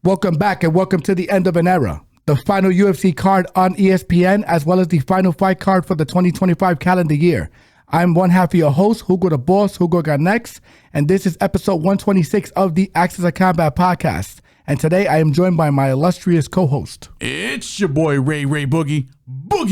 Welcome back and welcome to the end of an era. The final UFC card on ESPN as well as the final fight card for the 2025 calendar year. I'm one half of your host, Hugo the Boss, Hugo got next, and this is episode 126 of the Axis of Combat podcast. And today I am joined by my illustrious co-host. It's your boy Ray Boogie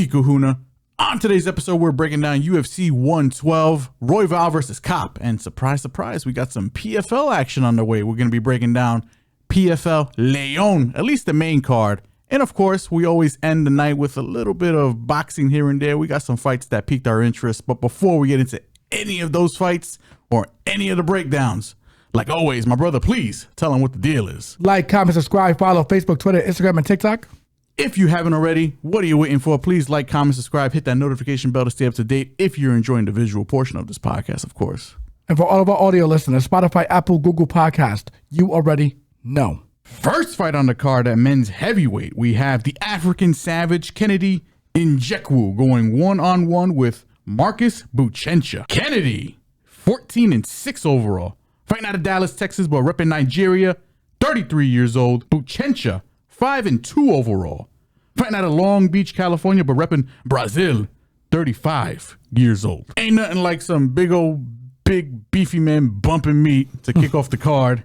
Kahuna. On today's episode, we're breaking down UFC 112, Royval versus Kape. And surprise, surprise, we got some PFL action on the way. We're going to be breaking down PFL Lyon, at least the main card. And of course, we always end the night with a little bit of boxing here and there. We got some fights that piqued our interest. But before we get into any of those fights or any of the breakdowns, like always, my brother, please tell them what the deal is. Like, comment, subscribe, follow Facebook, Twitter, Instagram, and TikTok. If you haven't already, what are you waiting for? Please like, comment, subscribe, hit that notification bell to stay up to date if you're enjoying the visual portion of this podcast, of course. And for all of our audio listeners, Spotify, Apple, Google Podcast, you already know. First fight on the card at men's heavyweight, we have the African Savage Kennedy Nzechukwu going one-on-one with Marcus Buchecha. Kennedy, 14-6 overall. Fighting out of Dallas, Texas, but repping Nigeria, 33 years old. Buchecha, 5-2 overall. Fighting out of Long Beach, California, but repping Brazil, 35 years old. Ain't nothing like some big beefy man bumping meat to kick off the card.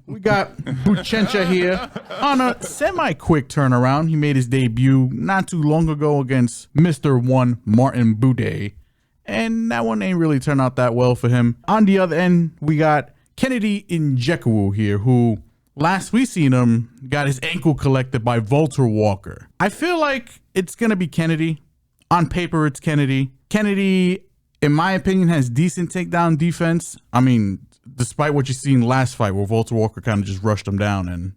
We got Buchecha here on a semi-quick turnaround. He made his debut not too long ago against Mr. 1 Martin Buday. And that one ain't really turned out that well for him. On the other end, we got Kennedy Nzechukwu here, who last we seen him got his ankle collected by Walter Walker. I feel like it's going to be Kennedy. On paper, it's Kennedy. Kennedy, in my opinion, has decent takedown defense. I mean, despite what you seen last fight where Walter Walker kind of just rushed him down and,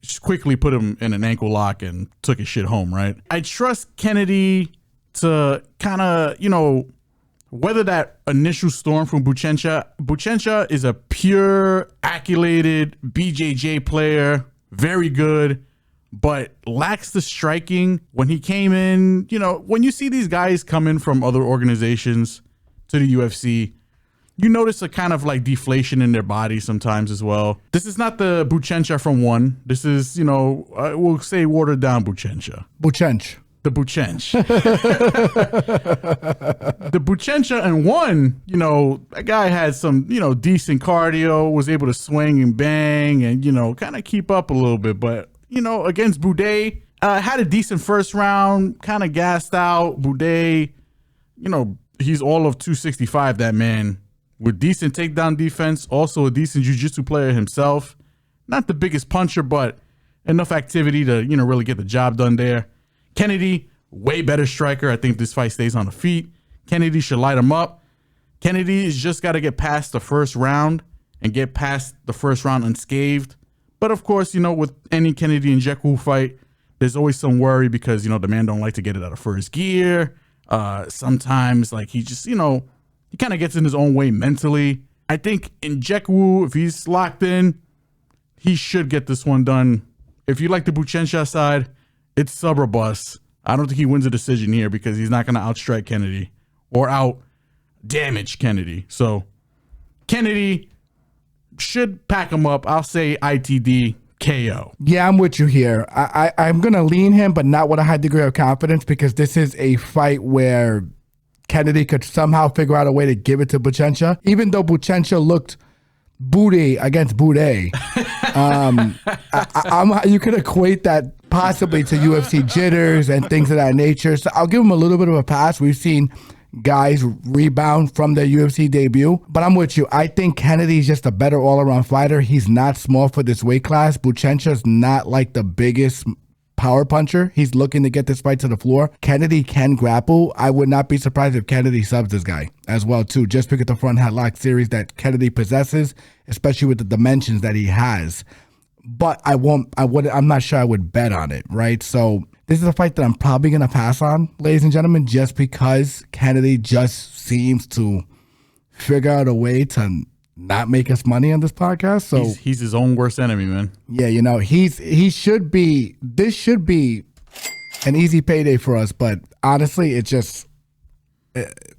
just quickly put him in an ankle lock and took his shit home, right? I trust Kennedy to kind of, weather that initial storm from Buchecha. Buchecha is a pure, accoladed BJJ player, very good, but lacks the striking. When he came in, when you see these guys come in from other organizations to the UFC, you notice a kind of like deflation in their body sometimes as well. This is not the Buchecha from one. This is, we'll say watered down Buchecha. The Buchecha. The Buchecha and one, that guy had some, decent cardio, was able to swing and bang and, kind of keep up a little bit. But, against Buday, had a decent first round, kind of gassed out. Buday, he's all of 265, that man, with decent takedown defense, also a decent jiu-jitsu player himself. Not the biggest puncher, but enough activity to, really get the job done there. Kennedy, way better striker. I think this fight stays on the feet. Kennedy should light him up. Kennedy's just got to get past the first round and get past the first round unscathed. But of course, with any Kennedy and Nzechukwu fight, there's always some worry because, the man don't like to get it out of first gear. Sometimes, like, he just, he kind of gets in his own way mentally. I think Nzechukwu, if he's locked in, he should get this one done. If you like the Buchecha side, it's sub or bust. I don't think he wins a decision here because he's not going to outstrike Kennedy or out damage Kennedy. So Kennedy should pack him up. I'll say ITD KO. Yeah, I'm with you here. I'm going to lean him, but not with a high degree of confidence because this is a fight where Kennedy could somehow figure out a way to give it to Buchecha. Even though Buchecha looked booty against booty. You could equate that possibly to UFC jitters and things of that nature. So I'll give him a little bit of a pass. We've seen guys rebound from their UFC debut, but I'm with you. I think Kennedy's just a better all-around fighter. He's not small for this weight class. Buchecha's not like the biggest power puncher. He's looking to get this fight to the floor. Kennedy can grapple. I would not be surprised if Kennedy subs this guy as well too, just because the front headlock series that Kennedy possesses, especially with the dimensions that he has. But I'm not sure I would bet on it, right? So this is a fight that I'm probably going to pass on, ladies and gentlemen, just because Kennedy just seems to figure out a way to not make us money on this podcast. So he's his own worst enemy, man. Yeah, this should be an easy payday for us, but honestly,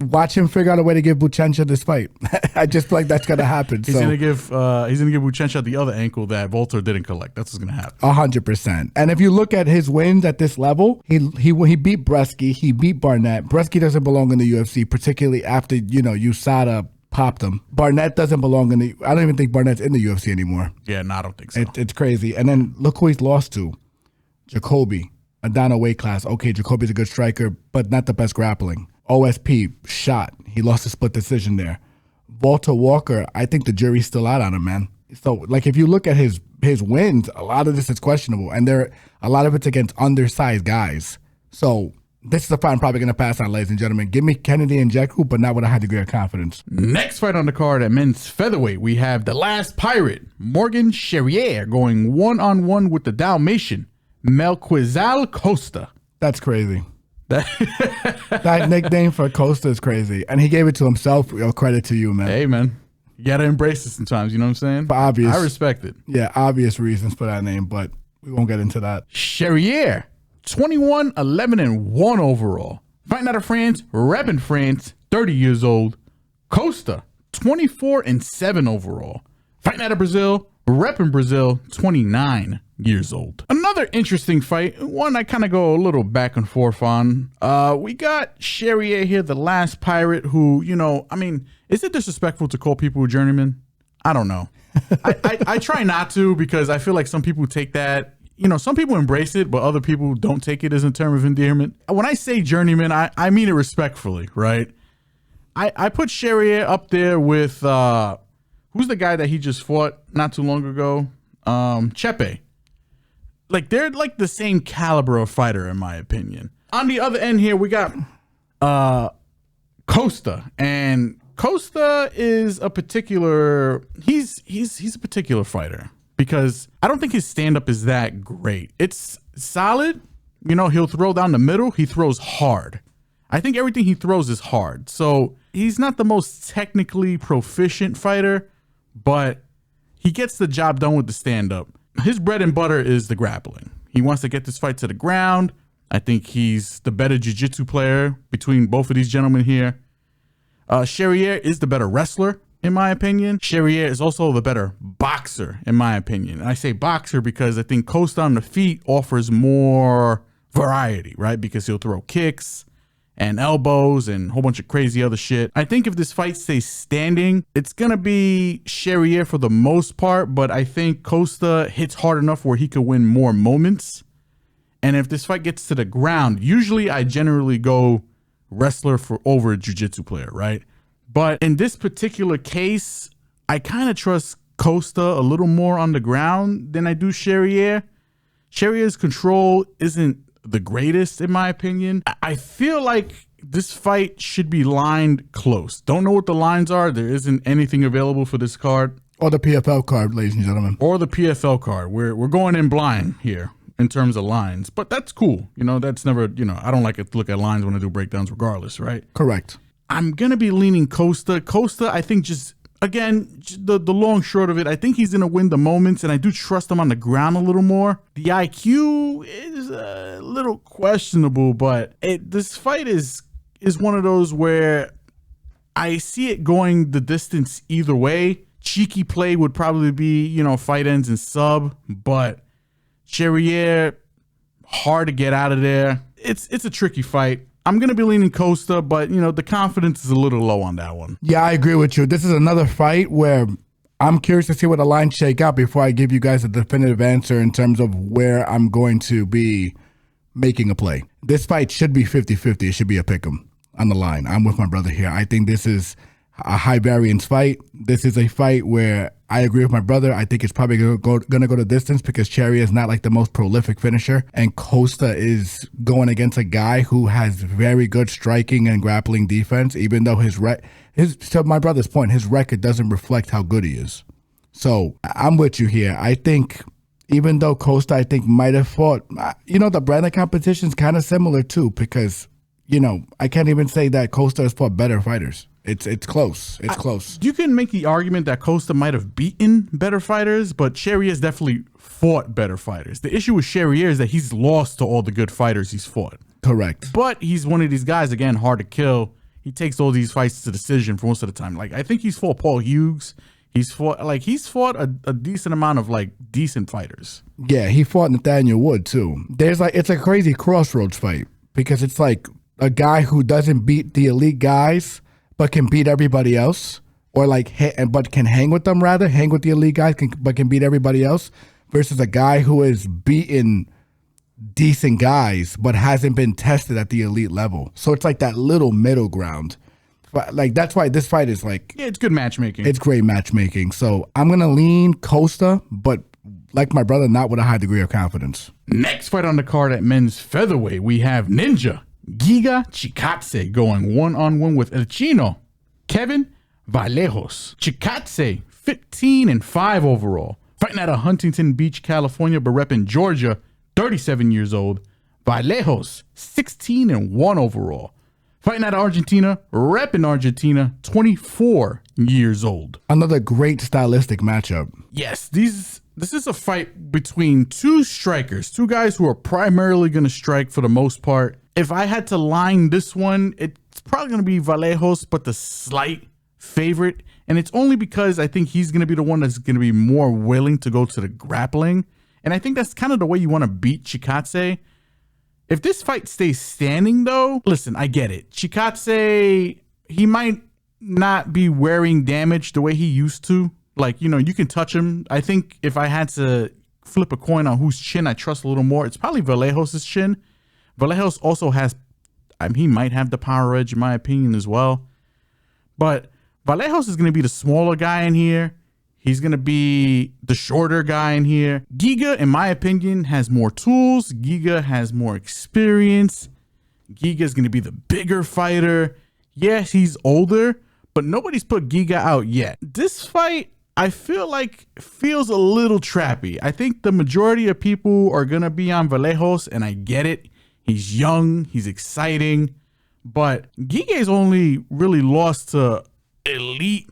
Watch him figure out a way to give Buchecha this fight. I just feel like that's gonna happen. He's gonna give Buchecha the other ankle that Volter didn't collect. That's what's gonna happen. 100%. And if you look at his wins at this level, he beat Bresky, he beat Barnett. Bresky doesn't belong in the UFC, particularly after USADA popped him. Barnett doesn't belong in the. I don't even think Barnett's in the UFC anymore. Yeah, no, I don't think so. It's crazy. And then look who he's lost to, Jacoby, a down a weight class. Okay, Jacoby's a good striker, but not the best grappling. OSP, shot. He lost a split decision there. Walter Walker, I think the jury's still out on him, man. So, like, if you look at his wins, a lot of this is questionable, and a lot of it's against undersized guys. So, this is a fight I'm probably going to pass on, ladies and gentlemen. Give me Kennedy and Nzechukwu, but not with a high degree of confidence. Next fight on the card at men's featherweight, we have the last pirate, Morgan Charrière, going one-on-one with the Dalmatian, Melquizael Costa. That's crazy. That nickname for Costa is crazy. And he gave it to himself. Credit to you, man. Hey, man. You got to embrace it sometimes. You know what I'm saying? For obvious. I respect it. Yeah, obvious reasons for that name, but we won't get into that. Charrière, 21, 11, and 1 overall. Fighting out of France, repping France, 30 years old. Costa, 24 and 7 overall. Fighting out of Brazil, repping Brazil, 29 years old. Another interesting fight, one I kind of go a little back and forth on. We got Charrière here, the last pirate, who, is it disrespectful to call people journeyman? I don't know. I try not to, because I feel like some people take that, some people embrace it, but other people don't take it as a term of endearment. When I say journeyman, I mean it respectfully, right? I put Charrière up there with, who's the guy that he just fought not too long ago? Chepe. Like, they're like the same caliber of fighter, in my opinion. On the other end here, we got Costa, and Costa is a particular. He's a particular fighter, because I don't think his stand up is that great. It's solid. He'll throw down the middle. He throws hard. I think everything he throws is hard. So he's not the most technically proficient fighter, but he gets the job done with the stand up. His bread and butter is the grappling. He wants to get this fight to the ground. I think he's the better jiu-jitsu player between both of these gentlemen here. Charrière is the better wrestler, in my opinion. Charrière is also the better boxer, in my opinion. And I say boxer because I think Costa on the feet offers more variety, right? Because he'll throw kicks and elbows and a whole bunch of crazy other shit. I think if this fight stays standing, it's going to be Charrière for the most part, but I think Costa hits hard enough where he could win more moments. And if this fight gets to the ground, usually I generally go wrestler for over a jiu-jitsu player, right? But in this particular case, I kind of trust Costa a little more on the ground than I do Charrière. Charrière's control isn't the greatest, in my opinion. I feel like this fight should be lined close. Don't know what the lines are. There isn't anything available for this card. Or the PFL card, ladies and gentlemen. Or the PFL card. We're going in blind here in terms of lines. But that's cool. That's never, I don't like to look at lines when I do breakdowns regardless, right? Correct. I'm going to be leaning Costa. Costa, I think again, the long short of it, I think he's going to win the moments, and I do trust him on the ground a little more. The IQ is a little questionable, but this fight is one of those where I see it going the distance either way. Cheeky play would probably be, fight ends and sub, but Charrière, hard to get out of there. It's a tricky fight. I'm going to be leaning Costa, but, the confidence is a little low on that one. Yeah, I agree with you. This is another fight where I'm curious to see what the lines shake out before I give you guys a definitive answer in terms of where I'm going to be making a play. This fight should be 50-50. It should be a pick'em on the line. I'm with my brother here. I think this is a high variance fight. This is a fight where I agree with my brother. I think it's probably going to go the distance because Charrière is not like the most prolific finisher, and Costa is going against a guy who has very good striking and grappling defense, even though to my brother's point, his record doesn't reflect how good he is. So I'm with you here. I think even though Costa, I think, might have fought, the brand competition is kind of similar too, because, I can't even say that Costa has fought better fighters. It's close. It's close. You can make the argument that Costa might have beaten better fighters, but Charrière's definitely fought better fighters. The issue with Charrière is that he's lost to all the good fighters he's fought. Correct. But he's one of these guys, again, hard to kill. he takes all these fights to decision for most of the time. Like, I think he's fought Paul Hughes. He's fought a decent amount of like decent fighters. Yeah, he fought Nathaniel Wood too. It's a crazy crossroads fight because it's like a guy who doesn't beat the elite guys but can beat everybody else, or like but can hang with them rather, hang with the elite guys but can beat everybody else, versus a guy who is beaten decent guys but hasn't been tested at the elite level. So it's like that little middle ground. But like that's why this fight is like, yeah, it's good matchmaking. It's great matchmaking. So I'm gonna lean Costa, but like my brother, not with a high degree of confidence. Next fight on the card at men's featherweight, we have Giga Chikadze going 1-on-1 with El Chino Kevin Vallejos. Chikadze 15-5 overall, fighting out of Huntington Beach, California, but repping Georgia. 37 years old. Vallejos, 16-1 overall. Fighting out of Argentina, repping Argentina, 24 years old. Another great stylistic matchup. Yes, this is a fight between two strikers, two guys who are primarily going to strike for the most part. If I had to line this one, it's probably going to be Vallejos, but the slight favorite. And it's only because I think he's going to be the one that's going to be more willing to go to the grappling. And I think that's kind of the way you want to beat Chikadze. If this fight stays standing, though, listen, I get it. Chikadze, he might not be wearing damage the way he used to. Like, you know, you can touch him. I think if I had to flip a coin on whose chin I trust a little more, it's probably Vallejos' chin. Vallejos also has, he might have the power edge in my opinion as well. But Vallejos is going to be the smaller guy in here. He's going to be the shorter guy in here. Giga, in my opinion, has more tools. Giga has more experience. Giga is going to be the bigger fighter. Yes, he's older, but nobody's put Giga out yet. This fight, I feel like, feels a little trappy. I think the majority of people are going to be on Vallejos, and I get it. He's young. He's exciting. But Giga's only really lost to elite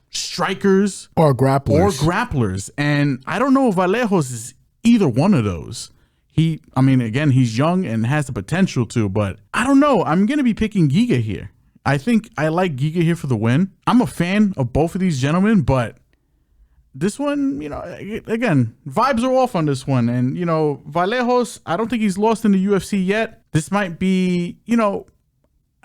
strikers or grapplers. And I don't know if Vallejos is either one of those. Again, he's young and has the potential to, but I don't know. I'm going to be picking Giga here. I think I like Giga here for the win. I'm a fan of both of these gentlemen, but this one, you know, again, vibes are off on this one. And, you know, Vallejos, I don't think he's lost in the UFC yet. This might be, you know,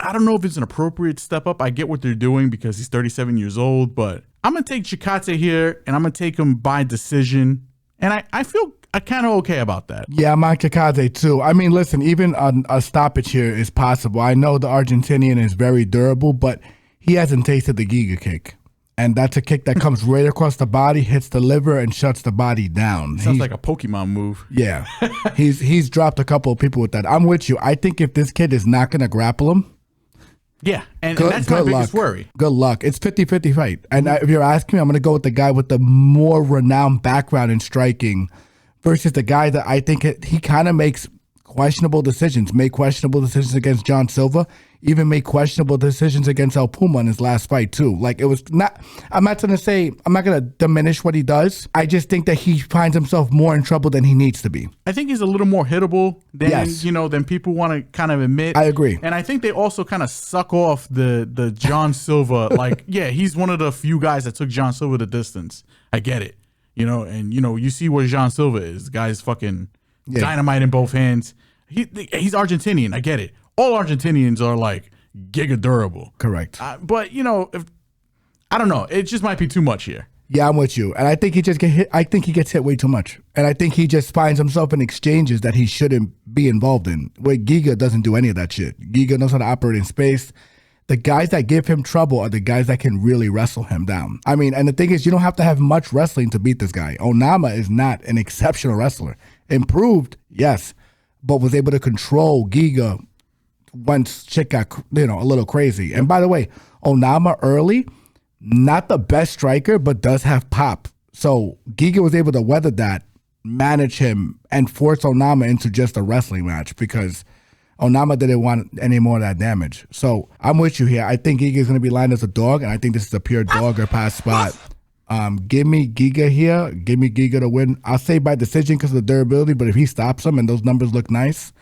I don't know if it's an appropriate step up. I get what they're doing because he's 37 years old, but I'm going to take Chikadze here, and I'm going to take him by decision. And I feel kind of okay about that. Yeah, I'm on Chikadze too. I mean, listen, even a stoppage here is possible. I know the Argentinian is very durable, but he hasn't tasted the Giga kick. And that's a kick that comes right across the body, hits the liver, and shuts the body down. Sounds like a Pokemon move. Yeah. he's dropped a couple of people with that. I'm with you. I think if this kid is not going to grapple him, yeah, and that's my biggest worry. Good luck. It's 50-50 fight. And if you're asking me, I'm going to go with the guy with the more renowned background in striking versus the guy that I think he kind of makes questionable decisions, made questionable decisions against John Silva, even made questionable decisions against El Puma in his last fight too. Like, it was not, I'm not going to diminish what he does. I just think that he finds himself more in trouble than he needs to be. I think he's a little more hittable than people want to kind of admit. I agree. And I think they also kind of suck off the John Silva. Like, yeah, he's one of the few guys that took John Silva the distance. I get it. You know, and you know, you see what John Silva is. The guy's fucking dynamite in both hands. He's Argentinian. I get it. All Argentinians are like giga durable. Correct. But you know, I don't know. It just might be too much here. Yeah, I'm with you. And I think he just get hit. I think he gets hit way too much. And I think he just finds himself in exchanges that he shouldn't be involved in. Where Giga doesn't do any of that shit. Giga knows how to operate in space. The guys that give him trouble are the guys that can really wrestle him down. I mean, and the thing is, you don't have to have much wrestling to beat this guy. Onama is not an exceptional wrestler. Improved, yes, but was able to control Giga once shit got, a little crazy. And by the way, Onama early, not the best striker, but does have pop. So Giga was able to weather that, manage him, and force Onama into just a wrestling match because Onama didn't want any more of that damage. So I'm with you here. I think Giga is going to be lined as a dog, and I think this is a pure dog or pass spot. Give me Giga here. Give me Giga to win. I'll say by decision because of the durability, but if he stops him and those numbers look nice,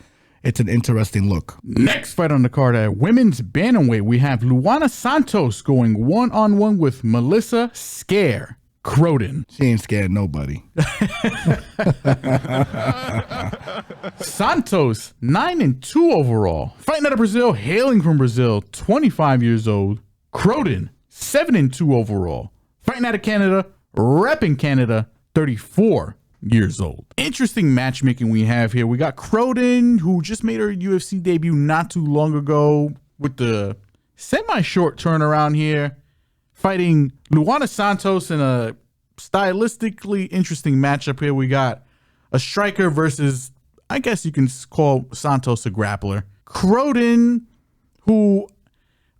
it's an interesting look. Next fight on the card at women's bantamweight, we have Luana Santos going one-on-one with Melissa Skye Croden. She ain't scared nobody. Santos, 9-2 overall. Fighting out of Brazil, hailing from Brazil, 25 years old. Croden, 7-2 overall. Fighting out of Canada, repping Canada, 34 years old. Interesting matchmaking we have here. We got Croden, who just made her UFC debut not too long ago with the semi-short turnaround here, fighting Luana Santos in a stylistically interesting matchup here. We got a striker versus, I guess you can call Santos a grappler. Croden, who,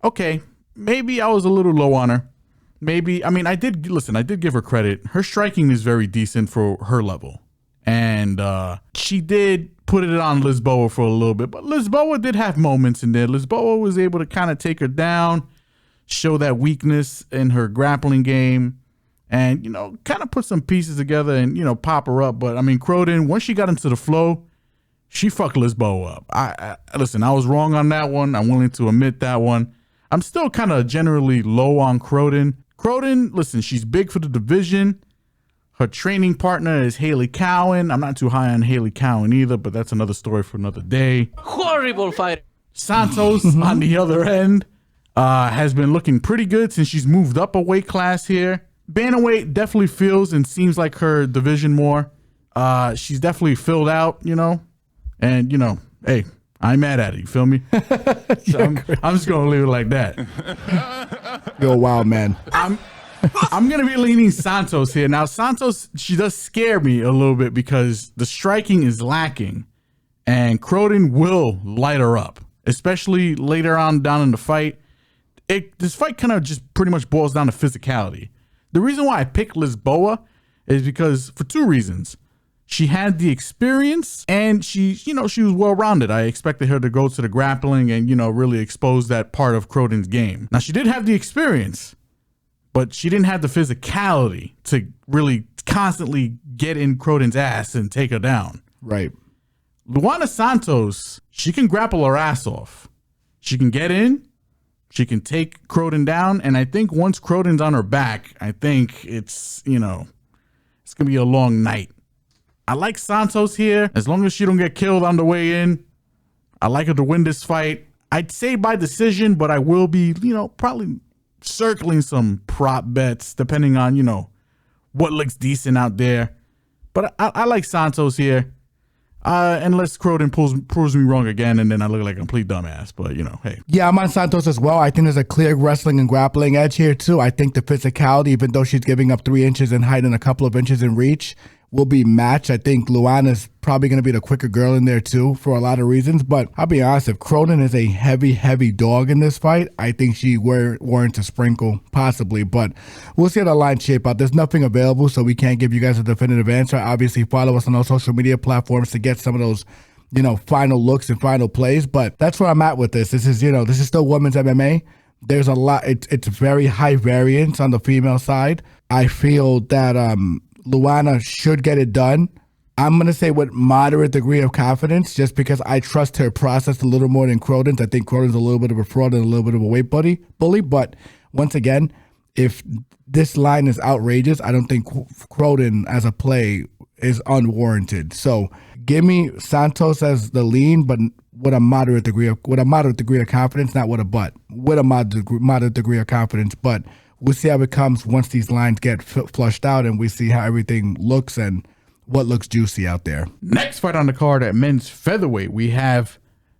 okay, maybe I was a little low on her. Maybe, I mean, I did give her credit. Her striking is very decent for her level. And she did put it on Lisboa for a little bit, but Lisboa did have moments in there. Lisboa was able to kind of take her down, show that weakness in her grappling game, and, you know, kind of put some pieces together and, you know, pop her up. But, I mean, Croden, once she got into the flow, she fucked Lisboa up. I listen, I was wrong on that one. I'm willing to admit that one. I'm still kind of generally low on Croden. Croden, listen, she's big for the division. Her training partner is Haley Cowan. I'm not too high on Haley Cowan either, but that's another story for another day. Horrible fighter. Santos, on the other end, has been looking pretty good since she's moved up a weight class here. Bantamweight definitely feels and seems like her division more. She's definitely filled out, you know, and, you know, hey, I ain't mad at it. You feel me? So I'm just going to leave it like that. You're a wild man. I'm going to be leaning Santos here. Now, Santos, she does scare me a little bit because the striking is lacking, and Croden will light her up, especially later on down in the fight. This fight kind of just pretty much boils down to physicality. The reason why I picked Lisboa is because for two reasons. She had the experience and she was well-rounded. I expected her to go to the grappling and, you know, really expose that part of Croden's game. Now, she did have the experience, but she didn't have the physicality to really constantly get in Croden's ass and take her down. Right. Luana Santos, she can grapple her ass off. She can get in, she can take Croden down, and I think once Croden's on her back, I think it's, you know, it's going to be a long night. I like Santos here. As long as she don't get killed on the way in, I like her to win this fight. I'd say by decision, but I will be, you know, probably circling some prop bets depending on, you know, what looks decent out there. But I like Santos here. Unless Croden proves me wrong again, and then I look like a complete dumbass. But, you know, hey. Yeah, I'm on Santos as well. I think there's a clear wrestling and grappling edge here, too. I think the physicality, even though she's giving up 3 inches in height and a couple of inches in reach, will be matched. I think Luana's probably going to be the quicker girl in there, too, for a lot of reasons. But I'll be honest, if Croden is a heavy dog in this fight, I think she warrants a sprinkle, possibly. But we'll see how the line shape out. There's nothing available, so we can't give you guys a definitive answer. Obviously, follow us on all social media platforms to get some of those, you know, final looks and final plays. But that's where I'm at with this. This is still women's MMA. There's a lot. It's very high variance on the female side. I feel that Luana should get it done. I'm going to say with moderate degree of confidence just because I trust her process a little more than Croden's. I think Croden's a little bit of a fraud and a little bit of a weight bully. But once again, if this line is outrageous, I don't think Croden as a play is unwarranted. So give me Santos as the lean, but with a moderate degree of confidence, not with a but. With a moderate degree of confidence, but we'll see how it comes once these lines get flushed out and we see how everything looks and what looks juicy out there. Next fight on the card at men's featherweight, we have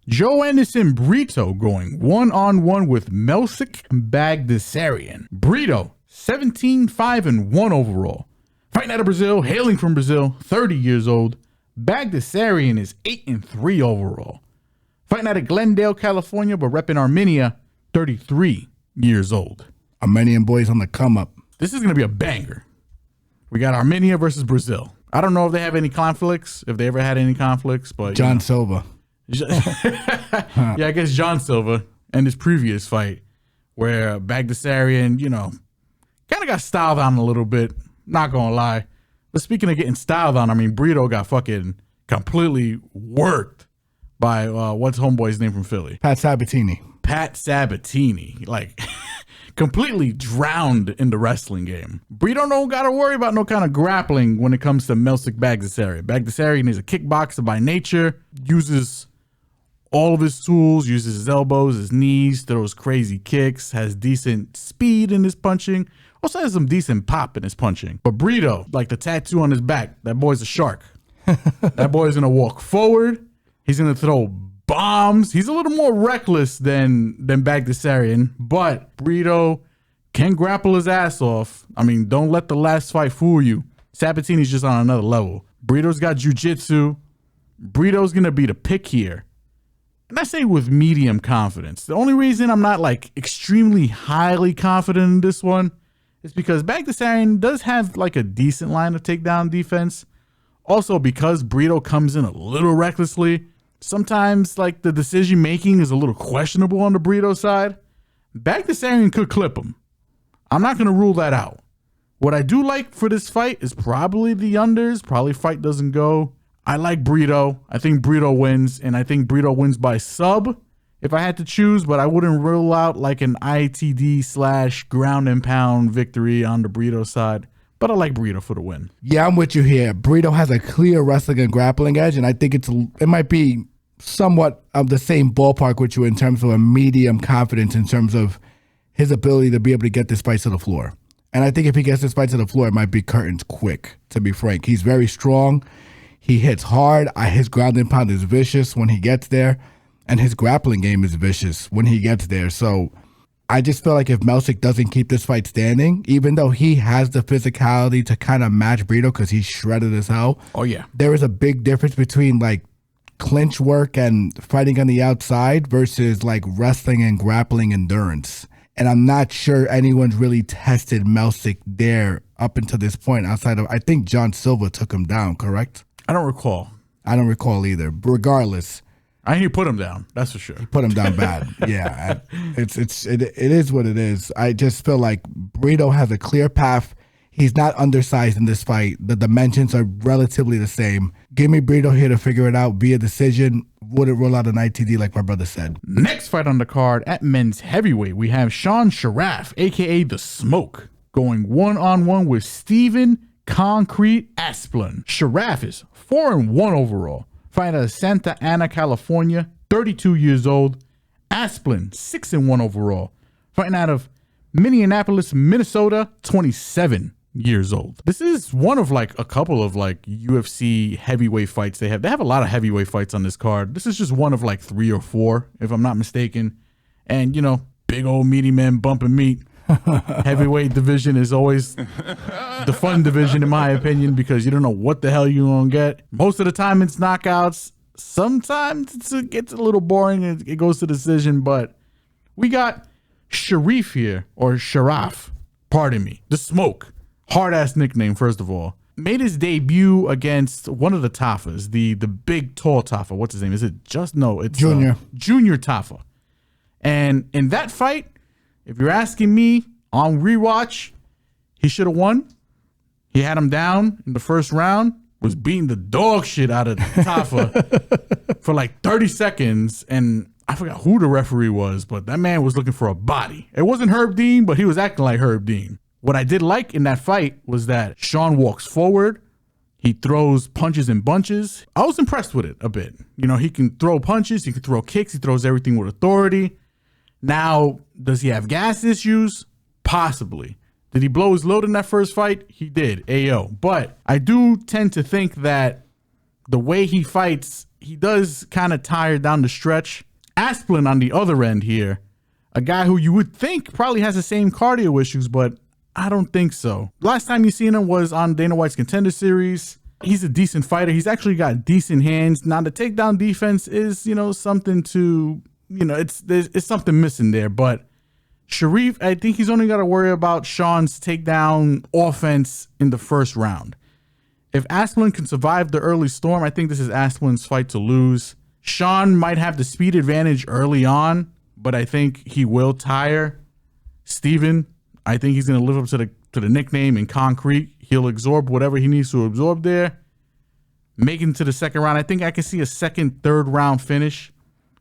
Joanderson Brito going one-on-one with Melsik Baghdasaryan. Brito, 17-5-1 overall. Fighting out of Brazil, hailing from Brazil, 30 years old. Baghdasaryan is 8-3 overall. Fighting out of Glendale, California, but repping Armenia, 33 years old. Armenian boys on the come up. This is going to be a banger. We got Armenia versus Brazil. I don't know if they have any conflicts, if they ever had any conflicts, but John Silva. Yeah, I guess John Silva and his previous fight where Baghdasaryan, you know, kind of got styled on a little bit, not going to lie. But speaking of getting styled on, I mean, Brito got fucking completely worked by what's homeboy's name from Philly? Pat Sabatini. Pat Sabatini. Like, completely drowned in the wrestling game. Brito don't got to worry about no kind of grappling when it comes to Melsik Baghdasaryan. Baghdasaryan is a kickboxer by nature, uses all of his tools, uses his elbows, his knees, throws crazy kicks, has decent speed in his punching, also has some decent pop in his punching. But Brito, like the tattoo on his back, that boy's a shark. That boy's going to walk forward. He's going to throw bombs. He's a little more reckless than Baghdasaryan, but Brito can grapple his ass off. I mean, don't let the last fight fool you. Sabatini's just on another level. Brito's got jiu-jitsu. Brito's going to be the pick here. And I say with medium confidence. The only reason I'm not like extremely highly confident in this one is because Baghdasaryan does have like a decent line of takedown defense. Also, because Brito comes in a little recklessly, sometimes like the decision making is a little questionable on the Brito side. Baghdasaryan could clip him. I'm not going to rule that out. What I do like for this fight is probably the unders. Probably fight doesn't go. I like Brito. I think Brito wins, and I think Brito wins by sub if I had to choose, but I wouldn't rule out like an ITD / ground and pound victory on the Brito side. But I like Brito for the win. Yeah, I'm with you here. Brito has a clear wrestling and grappling edge, and I think it might be somewhat of the same ballpark with you in terms of a medium confidence in terms of his ability to be able to get this fight to the floor. And I think if he gets this fight to the floor, it might be curtains quick, to be frank. He's very strong. He hits hard. His ground and pound is vicious when he gets there, and his grappling game is vicious when he gets there. So I just feel like if Melsik doesn't keep this fight standing, even though he has the physicality to kind of match Brito because he's shredded as hell. Oh, yeah. There is a big difference between like clinch work and fighting on the outside versus like wrestling and grappling endurance. And I'm not sure anyone's really tested Melsik there up until this point outside of, I think John Silva took him down, correct? I don't recall. I don't recall either. Regardless, I think he put him down. That's for sure. He put him down bad. Yeah, it is what it is. I just feel like Brito has a clear path. He's not undersized in this fight. The dimensions are relatively the same. Give me Brito here to figure it out via decision. Wouldn't rule out an ITD like my brother said. Next fight on the card at men's heavyweight, we have Sharaf, a.k.a. The Smoke, going one-on-one with Steven Concrete Asplund. Sharaf is 4-1 overall. Fighting out of Santa Ana, California, 32 years old. Asplund, 6-1 overall. Fighting out of Minneapolis, Minnesota, 27 years old. This is one of like a couple of like UFC heavyweight fights they have. They have a lot of heavyweight fights on this card. This is just one of like 3 or 4, if I'm not mistaken. And, you know, big old meaty men bumping meat. Heavyweight division is always the fun division in my opinion because you don't know what the hell you're gonna get. Most of the time it's knockouts. Sometimes it gets a little boring and it goes to decision, but we got Sharif here, or Sharaf, pardon me, The Smoke. Hard ass nickname, first of all. Made his debut against one of the Tafas, the big tall Tafa. What's his name? Is it just no? It's Junior. Junior Tafa. And in that fight, if you're asking me on rewatch, he should have won. He had him down in the first round, was beating the dog shit out of Tafa for like 30 seconds. And I forgot who the referee was, but that man was looking for a body. It wasn't Herb Dean, but he was acting like Herb Dean. What I did like in that fight was that Sean walks forward. He throws punches and bunches. I was impressed with it a bit. You know, he can throw punches, he can throw kicks, he throws everything with authority. Now, does he have gas issues? Possibly. Did he blow his load in that first fight? He did. Ayo. But I do tend to think that the way he fights, he does kind of tire down the stretch. Asplund on the other end here, a guy who you would think probably has the same cardio issues, but I don't think so. Last time you seen him was on Dana White's Contender Series. He's a decent fighter. He's actually got decent hands. Now, the takedown defense is, you know, something to... You know, it's something missing there, but Sharif, I think he's only got to worry about Sean's takedown offense in the first round. If Asplund can survive the early storm, I think this is Asplund's fight to lose. Sean might have the speed advantage early on, but I think he will tire. Steven, I think he's going to live up to the nickname in concrete. He'll absorb whatever he needs to absorb there. making to the second round. I think I can see a second, third round finish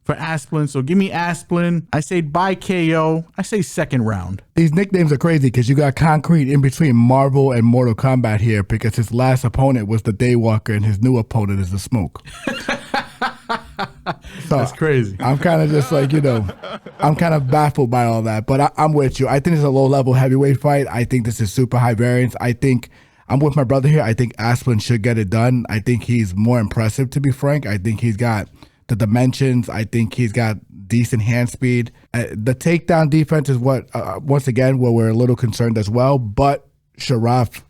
for Asplund. So give me Asplund. I say by KO. I say second round. These nicknames are crazy because you got Concrete in between Marvel and Mortal Kombat here because his last opponent was the Daywalker and his new opponent is the Smoke. So that's crazy. I'm kind of just like, I'm kind of baffled by all that. But I'm with you. I think it's a low-level heavyweight fight. I think this is super high variance. I think I'm with my brother here. I think Asplund should get it done. I think he's more impressive, to be frank. I think he's got the dimensions. I think he's got decent hand speed. The takedown defense is what, once again, where we're a little concerned as well. But Sharaf,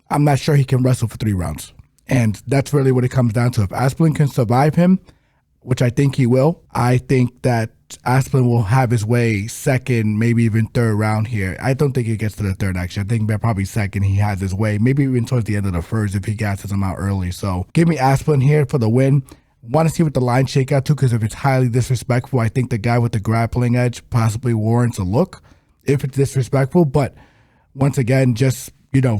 I'm not sure he can wrestle for 3 rounds. And that's really what it comes down to. If Asplund can survive him, which I think he will, I think that Asplund will have his way second, maybe even third round here. I don't think he gets to the third, actually. I think probably second he has his way, maybe even towards the end of the first if he gasses him out early. So give me Asplund here for the win. Want to see what the line shake out to, because if it's highly disrespectful, I think the guy with the grappling edge possibly warrants a look if it's disrespectful. But once again, just,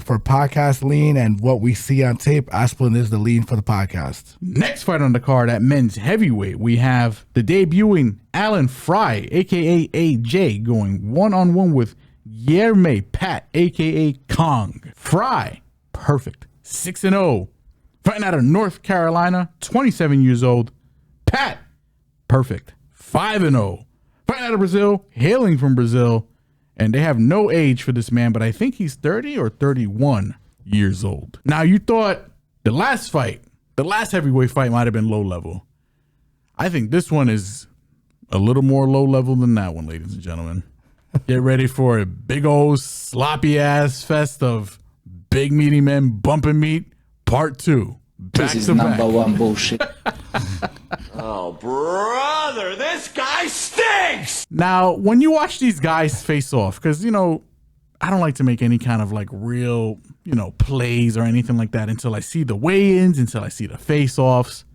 for podcast lean and what we see on tape, Asplund is the lean for the podcast. Next fight on the card at men's heavyweight, we have the debuting Alan Frye, a.k.a. AJ, going one-on-one with Guilherme Pat, a.k.a. Kong. Frye, perfect, 6-0. Fighting out of North Carolina, 27 years old. Pat, perfect, 5-0. Fighting out of Brazil, hailing from Brazil. And they have no age for this man, but I think he's 30 or 31 years old. Now, you thought the last heavyweight fight might have been low level. I think this one is a little more low level than that one, ladies and gentlemen. Get ready for a big old sloppy ass fest of big meaty men bumping meat, part 2. Back This is to number back. one bullshit. Oh, brother, this guy stinks! Now, when you watch these guys face off, because, I don't like to make any kind of like real, plays or anything like that until I see the weigh-ins, until I see the face-offs.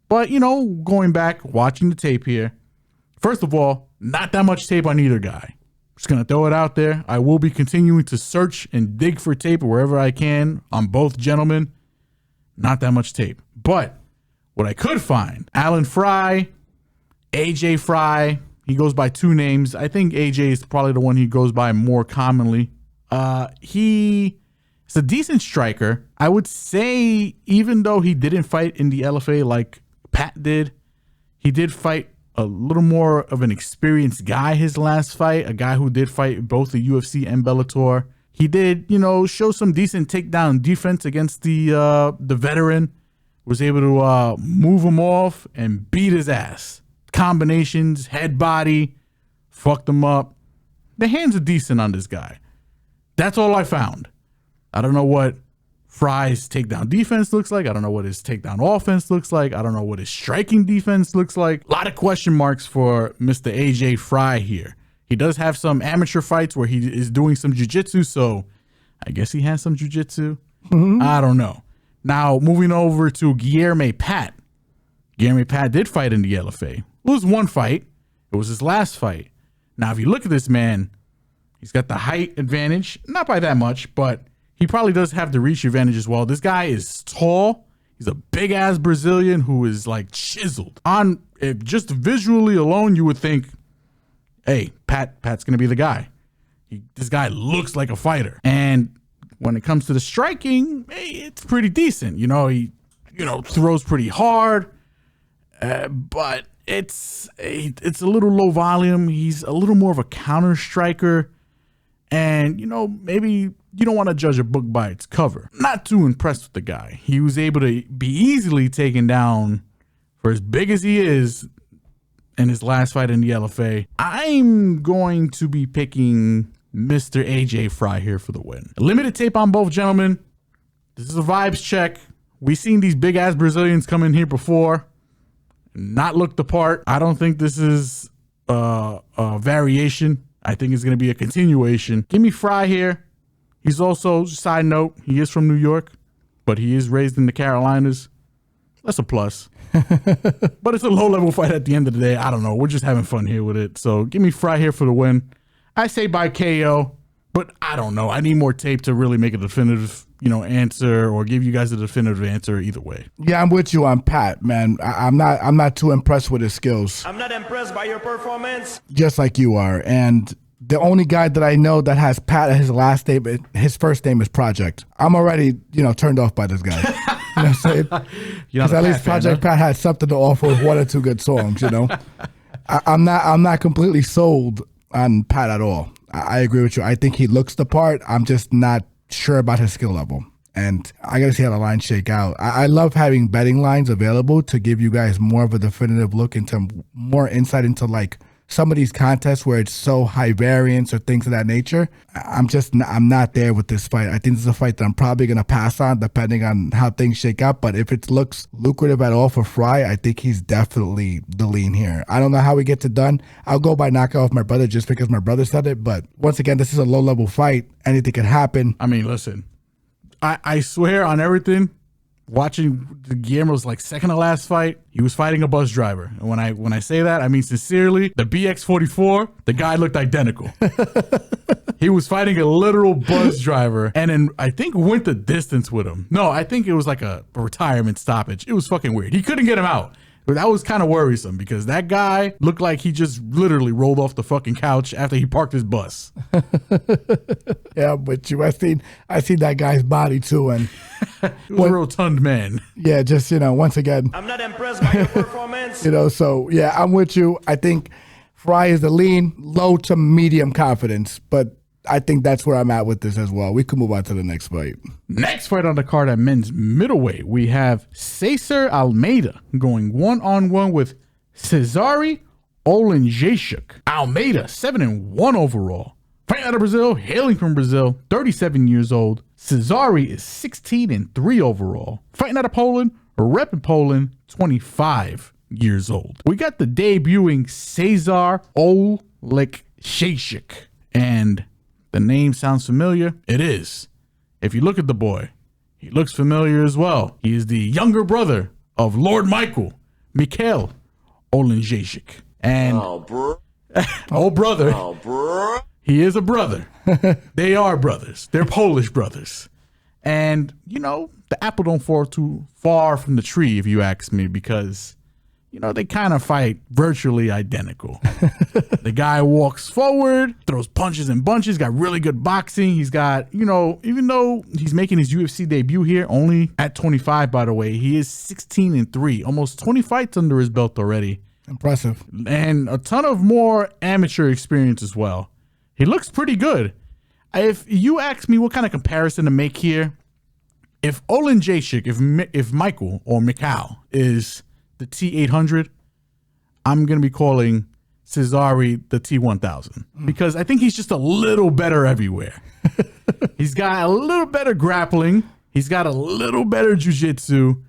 But, going back, watching the tape here, first of all, not that much tape on either guy. Just going to throw it out there. I will be continuing to search and dig for tape wherever I can on both gentlemen. Not that much tape. But what I could find, Alan Frye, AJ Frye, he goes by 2 names. I think AJ is probably the one he goes by more commonly. He is a decent striker. I would say, even though he didn't fight in the LFA like Pat did, he did fight a little more of an experienced guy his last fight, a guy who did fight both the UFC and Bellator. He did, show some decent takedown defense against the veteran. Was able to move him off and beat his ass. Combinations, head body, fucked him up. The hands are decent on this guy. That's all I found. I don't know what Frye's takedown defense looks like. I don't know what his takedown offense looks like. I don't know what his striking defense looks like. A lot of question marks for Mr. AJ Frye here. He does have some amateur fights where he is doing some jiu-jitsu, so I guess he has some jiu-jitsu. I don't know. Now, moving over to Guilherme Pat. Guilherme Pat did fight in the LFA. It was one fight. It was his last fight. Now, if you look at this man, he's got the height advantage. Not by that much, but he probably does have the reach advantage as well. This guy is tall. He's a big-ass Brazilian who is, like, chiseled. If just visually alone, you would think, hey, Pat's going to be the guy. This guy looks like a fighter. And when it comes to the striking, it's pretty decent. He throws pretty hard, but it's a little low volume. He's a little more of a counter striker. And, maybe you don't want to judge a book by its cover. Not too impressed with the guy. He was able to be easily taken down for as big as he is in his last fight in the LFA. I'm going to be picking Mr. AJ Frye here for the win. Limited tape on both gentlemen. This is a vibes check. We've seen these big ass Brazilians come in here before, not look the part. I don't think this is a variation. I think it's going to be a continuation. Give me Frye here. He's also, side note, he is from New York, but he is raised in the Carolinas. That's a plus. But it's a low-level fight at the end of the day. I don't know. We're just having fun here with it. So give me Frye here for the win. I say by KO, But I don't know. I need more tape to really make a definitive, answer or give you guys a definitive answer either way. Yeah, I'm with you on Pat, man. I'm not too impressed with his skills. I'm not impressed by your performance. Just like you are. And the only guy that I know that has Pat as his last name, his first name is Project. I'm already, turned off by this guy. You know what I'm saying? Because at least Project Pat had something to offer with one or two good songs, I'm not completely sold on Pat at all. I agree with you. I think he looks the part. I'm just not sure about his skill level. And I got to see how the lines shake out. I love having betting lines available to give you guys more of a definitive look into more insight into like some of these contests where it's so high variance or things of that nature. I'm not there with this fight. I think this is a fight that I'm probably going to pass on depending on how things shake out. But if it looks lucrative at all for Frye, I think he's definitely the lean here. I don't know how he gets it done. I'll go by knockout off my brother just because my brother said it. But once again, this is a low-level fight. Anything can happen. I mean, listen, I swear on everything, watching Guillermo's like second to last fight, he was fighting a bus driver. And when I say that, I mean sincerely, the BX44, the guy looked identical. He was fighting a literal bus driver and then I think went the distance with him. No, I think it was like a retirement stoppage. It was fucking weird. He couldn't get him out. But that was kind of worrisome because that guy looked like he just literally rolled off the fucking couch after he parked his bus. Yeah, but I seen that guy's body too, and he was a rotund man. Yeah, just once again, I'm not impressed by your performance. So yeah, I'm with you. I think Frye is the lean, low to medium confidence, but I think that's where I'm at with this as well. We can move on to the next fight. Next fight on the card at men's middleweight, we have César Almeida going one-on-one with Cezary Olenjejczyk. Almeida, 7-1 overall. Fighting out of Brazil, hailing from Brazil, 37 years old. Cezary is 16-3 overall. Fighting out of Poland, repping Poland, 25 years old. We got the debuting César Olenjejczyk. And the name sounds familiar. It is. If you look at the boy, he looks familiar as well. He is the younger brother of Lord Mikael Olenjejczyk. And brother. He is a brother. They are brothers. They're Polish brothers. And, the apple don't fall too far from the tree, if you ask me, because they kind of fight virtually identical. The guy walks forward, throws punches and bunches, got really good boxing. He's got, even though he's making his UFC debut here, only at 25, by the way, he is 16-3, almost 20 fights under his belt already. Impressive. And a ton of more amateur experience as well. He looks pretty good. If you ask me what kind of comparison to make here, if Olenjejczyk, if Michael or Mikhail is the T800, I'm going to be calling Cezary the T1000 because I think he's just a little better everywhere. He's got a little better grappling. He's got a little better jiu-jitsu.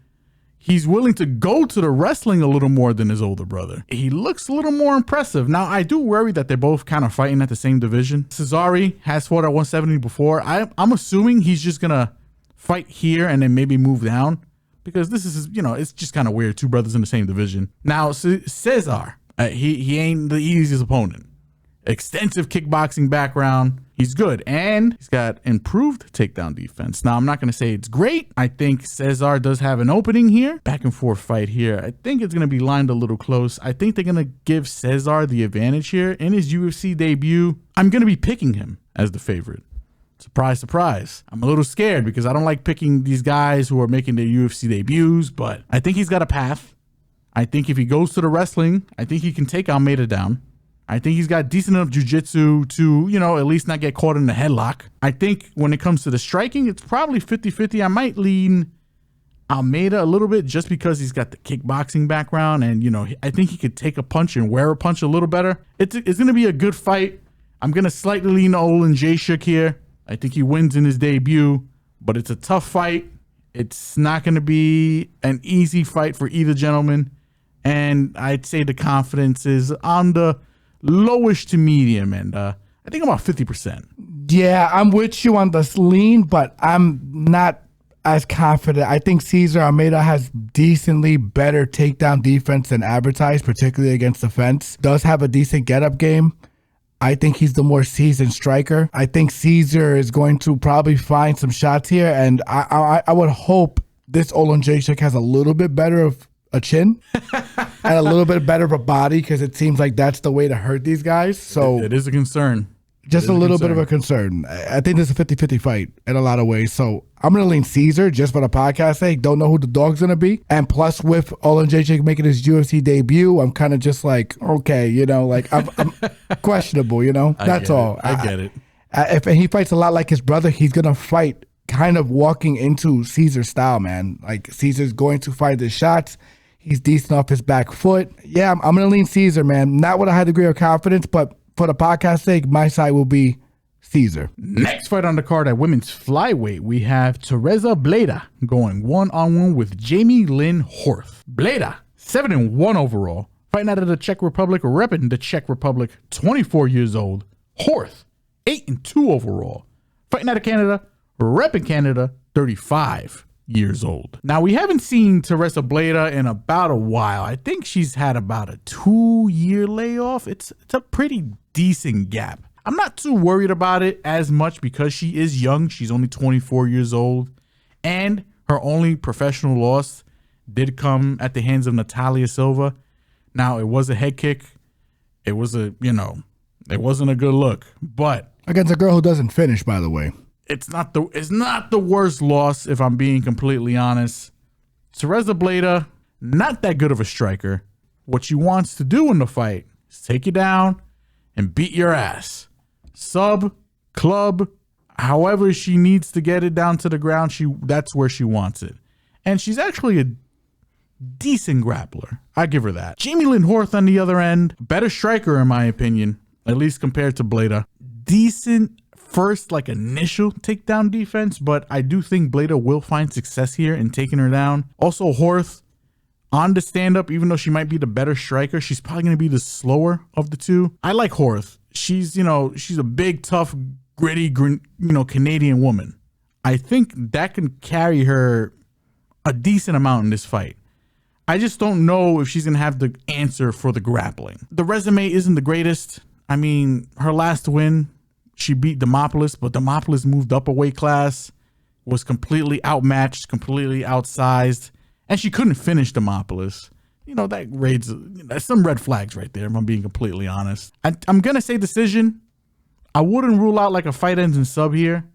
He's willing to go to the wrestling a little more than his older brother. He looks a little more impressive. Now, I do worry that they're both kind of fighting at the same division. Cezary has fought at 170 before. I'm assuming he's just going to fight here and then maybe move down. Because this is, it's just kind of weird. Two brothers in the same division. Now, César, he ain't the easiest opponent. Extensive kickboxing background. He's good. And he's got improved takedown defense. Now, I'm not going to say it's great. I think César does have an opening here. Back and forth fight here. I think it's going to be lined a little close. I think they're going to give César the advantage here. In his UFC debut, I'm going to be picking him as the favorite. Surprise, surprise. I'm a little scared because I don't like picking these guys who are making their UFC debuts, but I think he's got a path. I think if he goes to the wrestling, I think he can take Almeida down. I think he's got decent enough jiu-jitsu to, at least not get caught in the headlock. I think when it comes to the striking, it's probably 50-50. I might lean Almeida a little bit just because he's got the kickboxing background and, I think he could take a punch and wear a punch a little better. It's going to be a good fight. I'm going to slightly lean Olenjejczyk here. I think he wins in his debut, but it's a tough fight. It's not going to be an easy fight for either gentleman. And I'd say the confidence is on the lowish to medium. And I think about 50%. Yeah, I'm with you on the lean, but I'm not as confident. I think César Almeida has decently better takedown defense than advertised, particularly against the fence. Does have a decent get-up game. I think he's the more seasoned striker. I think César is going to probably find some shots here, and I would hope this Jędrzejczyk has a little bit better of a chin and a little bit better of a body, because it seems like that's the way to hurt these guys. So it is a concern. Just a little bit of a concern. I think this is a 50-50 fight in a lot of ways. So I'm going to lean César just for the podcast sake. Don't know who the dog's going to be. And plus with Jędrzejczyk making his UFC debut, I'm kind of just like, okay, you know, like I'm questionable, you know. That's all. I get it. If he fights a lot like his brother, he's going to fight kind of walking into César's style, man. Like César's going to fight the shots. He's decent off his back foot. Yeah, I'm going to lean César, man. Not with a high degree of confidence, but for the podcast's sake, my side will be César. Next fight on the card at women's flyweight, we have Teresa Bleda going 1-on-1 with Jamey-Lyn Horth. Bleda, 7-1 overall, fighting out of the Czech Republic, repping the Czech Republic, 24 years old. Horth, 8-2 overall, fighting out of Canada, repping Canada, 35 years old. Now, we haven't seen Teresa Bleda in about a while. I think she's had about a 2-year layoff. It's a pretty decent gap. I'm not too worried about it as much because she is young. She's only 24 years old. And her only professional loss did come at the hands of Natalia Silva. Now, it was a head kick. It was it wasn't a good look. But against a girl who doesn't finish, by the way. It's not the worst loss, if I'm being completely honest. Teresa Bleda, not that good of a striker. What she wants to do in the fight is take you down and beat your ass. Sub, club, however she needs to get it down to the ground, that's where she wants it. And she's actually a decent grappler. I give her that. Jamey-Lyn Horth on the other end, better striker in my opinion, at least compared to Bleda. Decent first initial takedown defense, but I do think Bleda will find success here in taking her down. Also, Horth on the stand-up, even though she might be the better striker, she's probably going to be the slower of the two. I like Horth. She's a big, tough, gritty, Canadian woman. I think that can carry her a decent amount in this fight. I just don't know if she's going to have the answer for the grappling. The resume isn't the greatest. I mean, her last win, she beat Demopoulos, but Demopoulos moved up a weight class, was completely outmatched, completely outsized, and she couldn't finish Demopoulos. That raises some red flags right there, if I'm being completely honest. I'm going to say decision. I wouldn't rule out a fight ends in sub here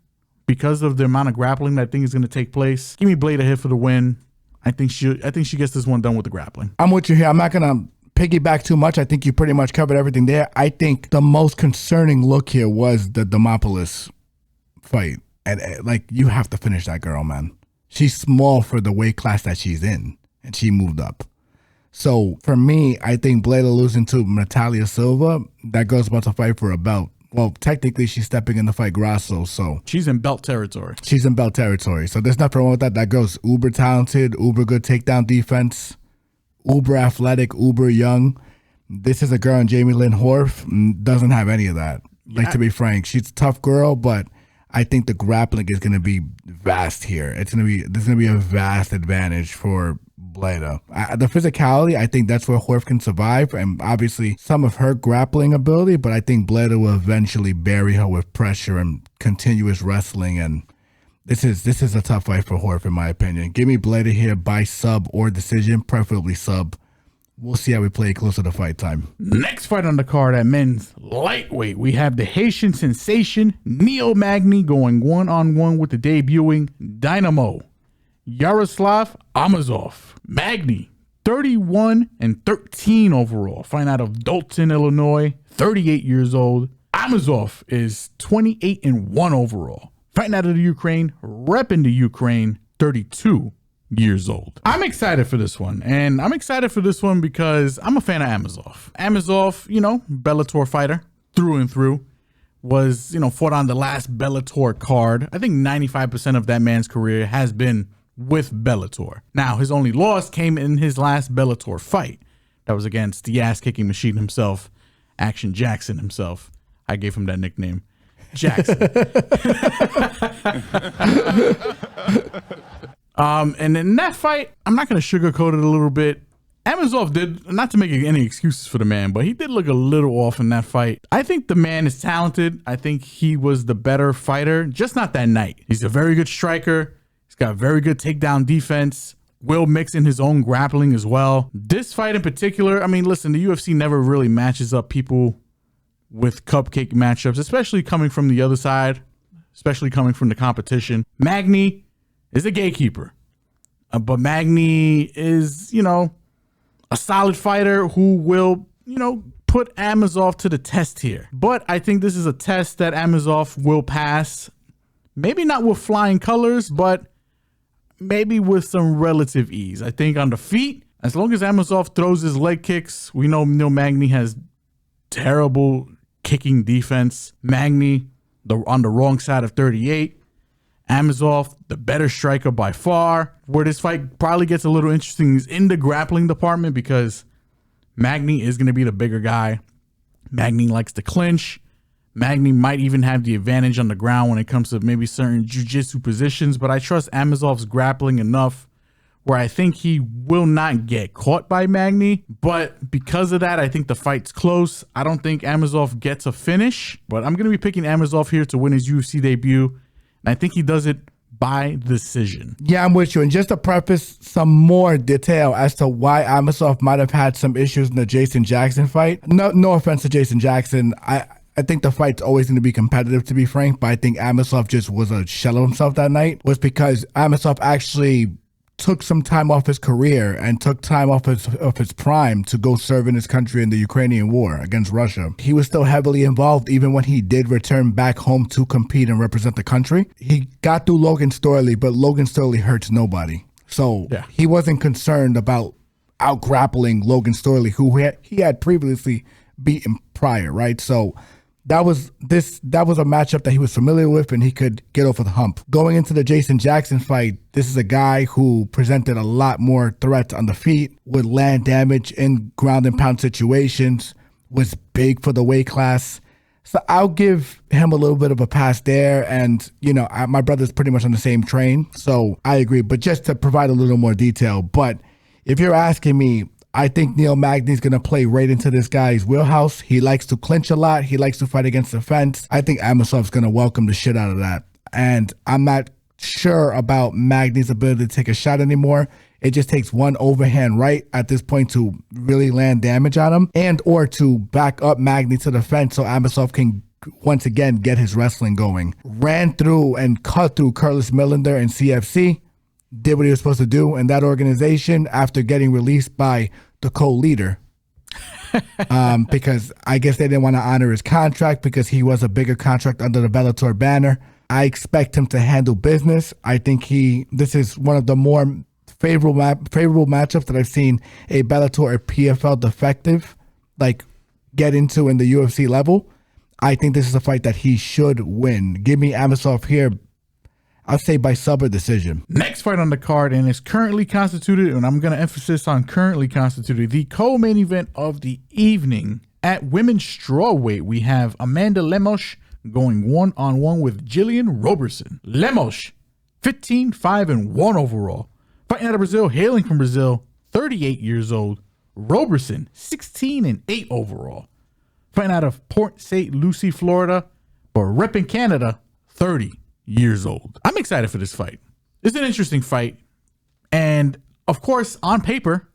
because of the amount of grappling that I think is going to take place. Give me Bleda here for the win. I think she gets this one done with the grappling. I'm with you here. I'm not going to piggyback too much. I think you pretty much covered everything there. I think the most concerning look here was the Demopoulos fight. And you have to finish that girl, man. She's small for the weight class that she's in, and she moved up. So for me, I think Bleda losing to Natalia Silva, that girl's about to fight for a belt. Well, technically, she's stepping in the fight Grasso, so she's in belt territory. So there's nothing wrong with that. That girl's uber talented, uber good takedown defense, uber athletic, uber young. This is a girl in Jamey-Lyn Horth, doesn't have any of that. To be frank, she's a tough girl, but I think the grappling is going to be vast here. There's going to be a vast advantage for Bleda. The physicality, I think that's where Horth can survive, and obviously some of her grappling ability, but I think Bleda will eventually bury her with pressure and continuous wrestling, and this is a tough fight for Horth in my opinion. Give me Bleda here by sub or decision, preferably sub. We'll see how we play closer to fight time. Next fight on the card at men's lightweight, we have the Haitian sensation Neil Magny going 1-on-1 with the debuting Dynamo Yaroslav Amosov. Magny, 31-13 overall, fighting out of Dalton, Illinois, 38 years old. Amosov is 28-1 overall, fighting out of the Ukraine, repping the Ukraine, 32 years old. I'm excited for this one, and I'm excited for this one because I'm a fan of Amosov. Amosov, Bellator fighter through and through, was, fought on the last Bellator card. I think 95% of that man's career has been with Bellator. Now, his only loss came in his last Bellator fight. That was against the ass-kicking machine himself, Action Jackson himself. I gave him that nickname, Jackson. And in that fight, I'm not going to sugarcoat it a little bit. Amosov did, not to make any excuses for the man, but he did look a little off in that fight. I think the man is talented. I think he was the better fighter, just not that night. He's a very good striker. He's got very good takedown defense. Will mix in his own grappling as well. This fight in particular, I mean, listen, the UFC never really matches up people with cupcake matchups, especially coming from the other side, especially coming from the competition. Magny is a gatekeeper, but Magny is, a solid fighter who will, put Amosov to the test here. But I think this is a test that Amosov will pass. Maybe not with flying colors, but maybe with some relative ease. I think on the feet, as long as Amosov throws his leg kicks, we know Neil Magny has terrible kicking defense. Magny, on the wrong side of 38. Amosov, the better striker by far. Where this fight probably gets a little interesting is in the grappling department, because Magny is going to be the bigger guy. Magny likes to clinch. Magny might even have the advantage on the ground when it comes to maybe certain jiu-jitsu positions, but I trust Amosov's grappling enough where I think he will not get caught by Magny. But because of that, I think the fight's close. I don't think Amosov gets a finish, but I'm going to be picking Amosov here to win his UFC debut, and I think he does it by decision. Yeah, I'm with you. And just to preface some more detail as to why Amosov might have had some issues in the Jason Jackson fight. No offense to Jason Jackson. I think the fight's always going to be competitive, to be frank, but I think Amosov just was a shell of himself that night, was because Amosov actually took some time off his career and took time off his prime to go serve in his country in the Ukrainian war against Russia. He was still heavily involved even when he did return back home to compete and represent the country. He got through Logan Storley, but Logan Storley hurts nobody. So he wasn't concerned about out-grappling Logan Storley, who he had previously beaten prior, right? So that was a matchup that he was familiar with and he could get over the hump. Going into the Jason Jackson fight, this is a guy who presented a lot more threats on the feet, would land damage in ground and pound situations, was big for the weight class. So I'll give him a little bit of a pass there. And, my brother's pretty much on the same train, so I agree. But just to provide a little more detail, but if you're asking me, I think Neil Magny's going to play right into this guy's wheelhouse. He likes to clinch a lot. He likes to fight against the fence. I think Amosov's going to welcome the shit out of that. And I'm not sure about Magny's ability to take a shot anymore. It just takes one overhand right at this point to really land damage on him and or to back up Magny to the fence so Amosov can once again get his wrestling going. Ran through and cut through Curtis Millender and CFC. Did what he was supposed to do in that organization after getting released by the co-leader because I guess they didn't want to honor his contract because he was a bigger contract under the Bellator banner. I expect him to handle business. I think this is one of the more favorable matchups that I've seen a Bellator or PFL defective get into in the UFC level. I think this is a fight that he should win. Give me Amosov here. I'll say by sub or decision. Next fight on the card, and is currently constituted, and I'm going to emphasis on currently constituted, the co-main event of the evening. At women's strawweight, we have Amanda Lemos going one-on-one with Jillian Roberson. Lemos, 15-5-1 overall. Fighting out of Brazil, hailing from Brazil, 38 years old. Roberson, 16-8 overall. Fighting out of Port St. Lucie, Florida, but repping Canada, 30 years old. I'm excited for this fight. It's an interesting fight. And of course, on paper,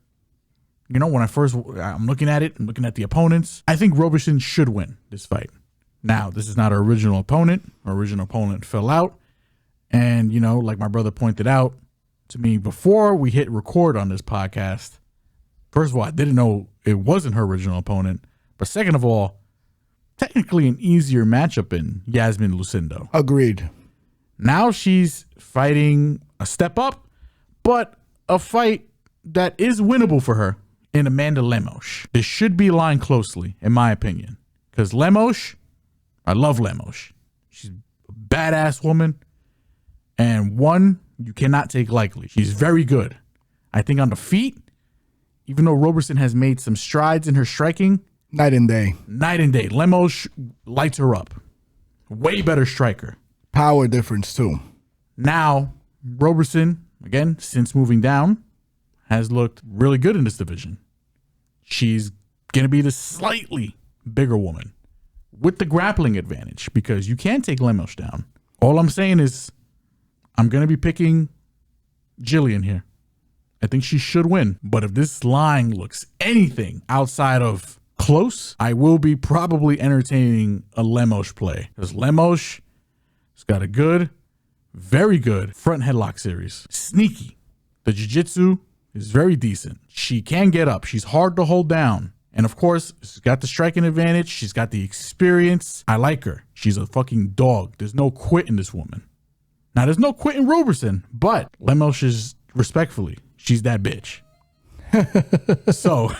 when I'm looking at it, I'm looking at the opponents, I think Roberson should win this fight. Now, this is not our original opponent. Our original opponent fell out. And, like my brother pointed out to me before we hit record on this podcast, first of all, I didn't know it wasn't her original opponent. But second of all, technically an easier matchup in Yasmin Lucindo. Agreed. Now she's fighting a step up, but a fight that is winnable for her in Amanda Lemos. This should be lined closely, in my opinion. Because Lemos, I love Lemos. She's a badass woman. And one you cannot take lightly. She's very good. I think on the feet, even though Roberson has made some strides in her striking, night and day. Lemos lights her up. Way better striker. Power difference too. Now, Roberson, again, since moving down, has looked really good in this division. She's going to be the slightly bigger woman with the grappling advantage because you can take Lemos down. All I'm saying is I'm going to be picking Jillian here. I think she should win. But if this line looks anything outside of close, I will be probably entertaining a Lemos play. Because Lemos has got a good, very good front headlock series. Sneaky. The jiu-jitsu is very decent. She can get up. She's hard to hold down. And of course, she's got the striking advantage. She's got the experience. I like her. She's a fucking dog. There's no quit in this woman. Now, there's no quit in Roberson, but Lemos is respectfully, she's that bitch. So,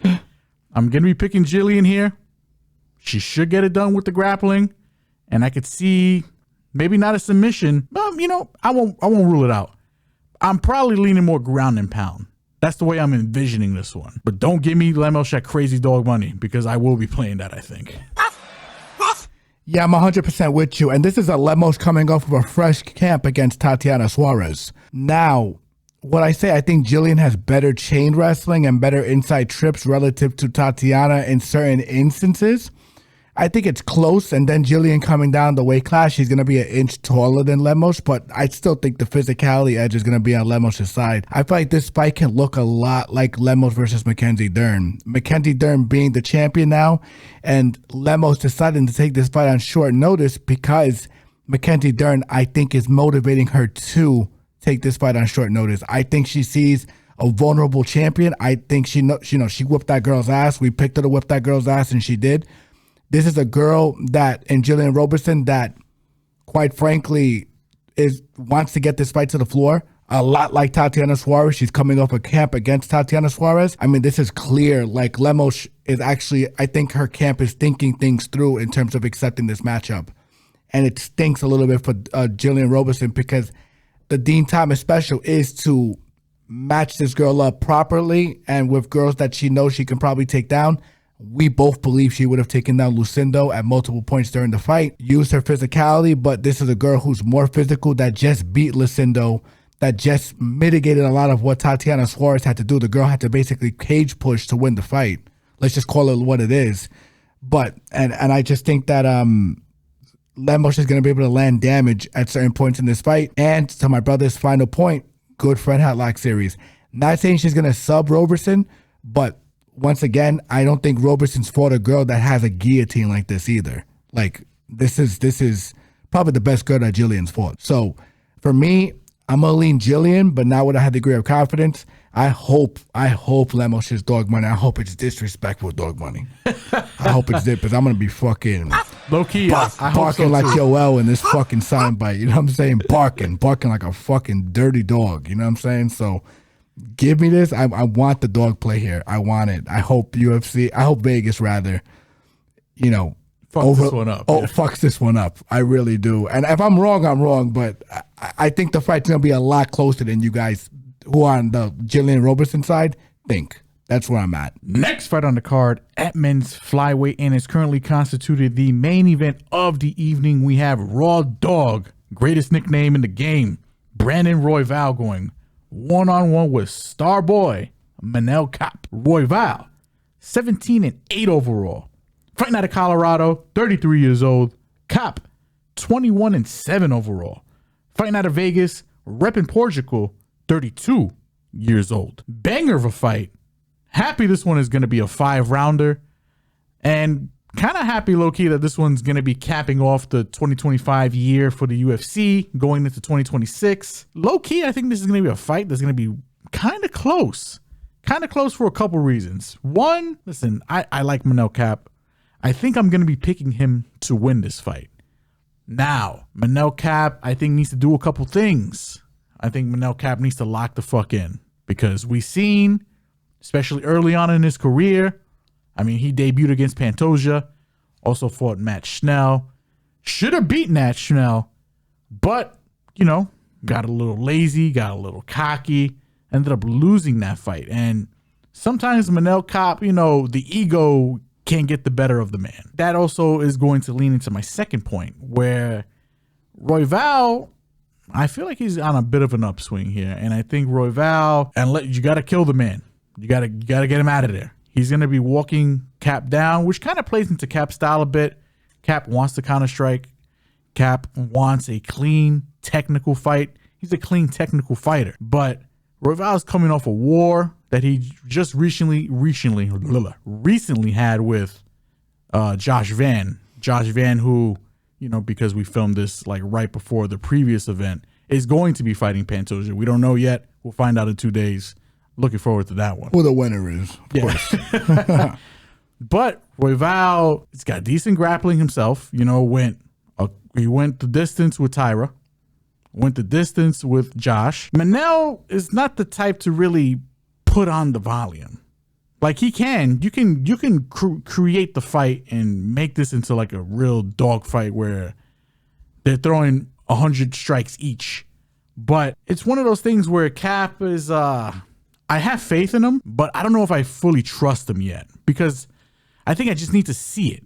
I'm going to be picking Jillian here. She should get it done with the grappling. And I could see maybe not a submission, but, I won't rule it out. I'm probably leaning more ground and pound. That's the way I'm envisioning this one. But don't give me Lemos at crazy dog money because I will be playing that, I think. Yeah, I'm 100% with you. And this is a Lemos coming off of a fresh camp against Tatiana Suarez. Now, what I say, I think Jillian has better chain wrestling and better inside trips relative to Tatiana in certain instances. I think it's close, and then Jillian coming down the weight class, she's going to be an inch taller than Lemos, but I still think the physicality edge is going to be on Lemos' side. I feel like this fight can look a lot like Lemos versus Mackenzie Dern. Mackenzie Dern being the champion now, and Lemos deciding to take this fight on short notice because Mackenzie Dern, I think, is motivating her to take this fight on short notice. I think she sees a vulnerable champion. I think she whipped that girl's ass. We picked her to whip that girl's ass, and she did. This is a girl that, in Jillian Roberson, that, quite frankly, wants to get this fight to the floor. A lot like Tatiana Suarez. She's coming off a camp against Tatiana Suarez. I mean, this is clear. Like, Lemos is actually, I think her camp is thinking things through in terms of accepting this matchup. And it stinks a little bit for Jillian Roberson because the Dean Thomas special is to match this girl up properly and with girls that she knows she can probably take down. We both believe she would have taken down Lucindo at multiple points during the fight, used her physicality, but this is a girl who's more physical that just beat Lucindo, that just mitigated a lot of what Tatiana Suarez had to do. The girl had to basically cage push to win the fight. Let's just call it what it is. But, and I just think that Lemos is going to be able to land damage at certain points in this fight. And to my brother's final point, good front headlock series. Not saying she's going to sub Roberson, but once again, I don't think Roberson's fought a girl that has a guillotine like this either. Like, this is probably the best girl that Jillian's fought. So, for me, I'm going to lean Jillian, but not with a high degree of confidence. I hope Lemos is dog money. I hope it's disrespectful dog money. I hope it's this, because I'm going to be fucking low-key, I hope barking so like too. Joel in this fucking soundbite. You know what I'm saying? Barking like a fucking dirty dog. You know what I'm saying? So, give me this. I want the dog play here. I want it. I hope Vegas rather, Fuck this one up. Oh, fucks this one up. I really do. And if I'm wrong, I'm wrong. But I think the fight's going to be a lot closer than you guys who are on the Jillian Roberson side think. That's where I'm at. Next fight on the card at men's flyweight and is currently constituted the main event of the evening. We have Raw Dog, greatest nickname in the game, Brandon Royval going one-on-one with star boy Manel Kape. Royval, 17-8 overall. Fighting out of Colorado, 33 years old. Kape, 21-7 overall. Fighting out of Vegas, repping Portugal, 32 years old. Banger of a fight. Happy this one is going to be a 5-rounder. And kind of happy, low-key, that this one's going to be capping off the 2025 year for the UFC, going into 2026. Low-key, I think this is going to be a fight that's going to be kind of close. Kind of close for a couple reasons. One, listen, I like Manel Kape. I think I'm going to be picking him to win this fight. Now, Manel Kape, I think, needs to do a couple things. I think Manel Kape needs to lock the fuck in. Because we've seen, especially early on in his career, I mean, he debuted against Pantoja, also fought Matt Schnell. Should have beaten Matt Schnell, but, got a little lazy, got a little cocky, ended up losing that fight. And sometimes Manel Kape, the ego can get the better of the man. That also is going to lean into my second point, where Royval, I feel like he's on a bit of an upswing here. And I think Royval, you got to kill the man. You got to get him out of there. He's going to be walking Kape down, which kind of plays into Kape's style a bit. Kape wants to counter strike. Kape wants a clean technical fight. He's a clean technical fighter. But Royval is coming off a war that he just recently had with Josh Van. Josh Van, who, because we filmed this like right before the previous event, is going to be fighting Pantoja. We don't know yet. We'll find out in 2 days. Looking forward to that one. Who the winner is, of course. But Royval, he's got decent grappling himself. He went the distance with Tyra, went the distance with Josh. Manel is not the type to really put on the volume. Like you can create the fight and make this into like a real dog fight where they're throwing 100 strikes each. But it's one of those things where Kape is, I have faith in him, but I don't know if I fully trust him yet because I think I just need to see it.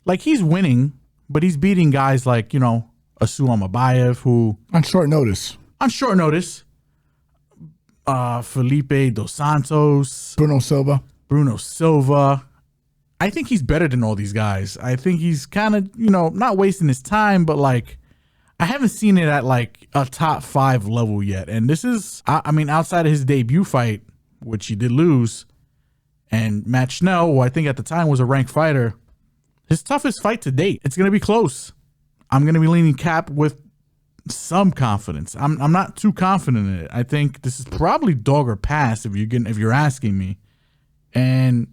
Like he's winning, but he's beating guys like, Asu Amabayev, who on short notice. Felipe Dos Santos. Bruno Silva. I think he's better than all these guys. I think he's kind of, not wasting his time, but like, I haven't seen it at like a top 5 level yet. And this is, outside of his debut fight, which he did lose, and Matt Schnell, who I think at the time was a ranked fighter, his toughest fight to date. It's going to be close. I'm going to be leaning Kape with some confidence. I'm not too confident in it. I think this is probably dog or pass if you're asking me. And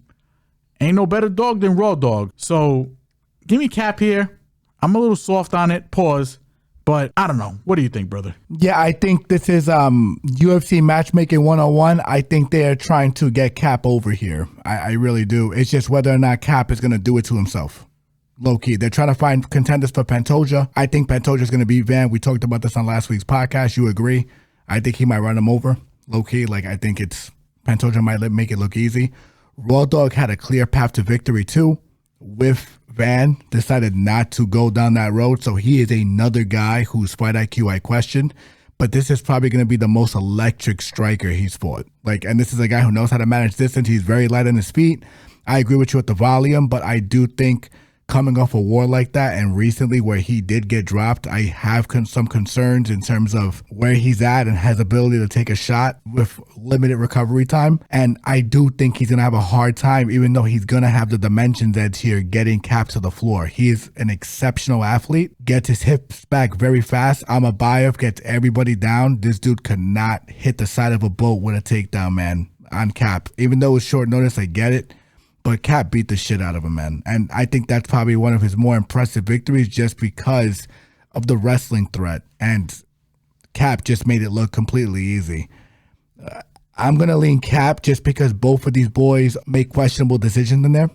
ain't no better dog than Raw Dog. So give me Kape here. I'm a little soft on it. Pause. But I don't know. What do you think, brother? Yeah, I think this is UFC matchmaking 101. I think they're trying to get Kape over here. I really do. It's just whether or not Kape is going to do it to himself. Low key. They're trying to find contenders for Pantoja. I think Pantoja is going to beat Van. We talked about this on last week's podcast. You agree? I think he might run him over. Low key. Like, I think Pantoja might make it look easy. Raw Dog had a clear path to victory too. With Van, decided not to go down that road. So he is another guy whose fight IQ I questioned. But this is probably going to be the most electric striker he's fought. And this is a guy who knows how to manage distance. He's very light on his feet. I agree with you with the volume, but I do think coming off a war like that and recently where he did get dropped, I have some concerns in terms of where he's at and has ability to take a shot with limited recovery time. And I do think he's going to have a hard time, even though he's going to have the dimensions edge here, getting Kape to the floor. He is an exceptional athlete, gets his hips back very fast. Amabayev gets everybody down. This dude could not hit the side of a boat with a takedown, man, on Kape. Even though it's short notice, I get it. But Kape beat the shit out of him, man. And I think that's probably one of his more impressive victories just because of the wrestling threat. And Kape just made it look completely easy. I'm going to lean Kape just because both of these boys make questionable decisions in there.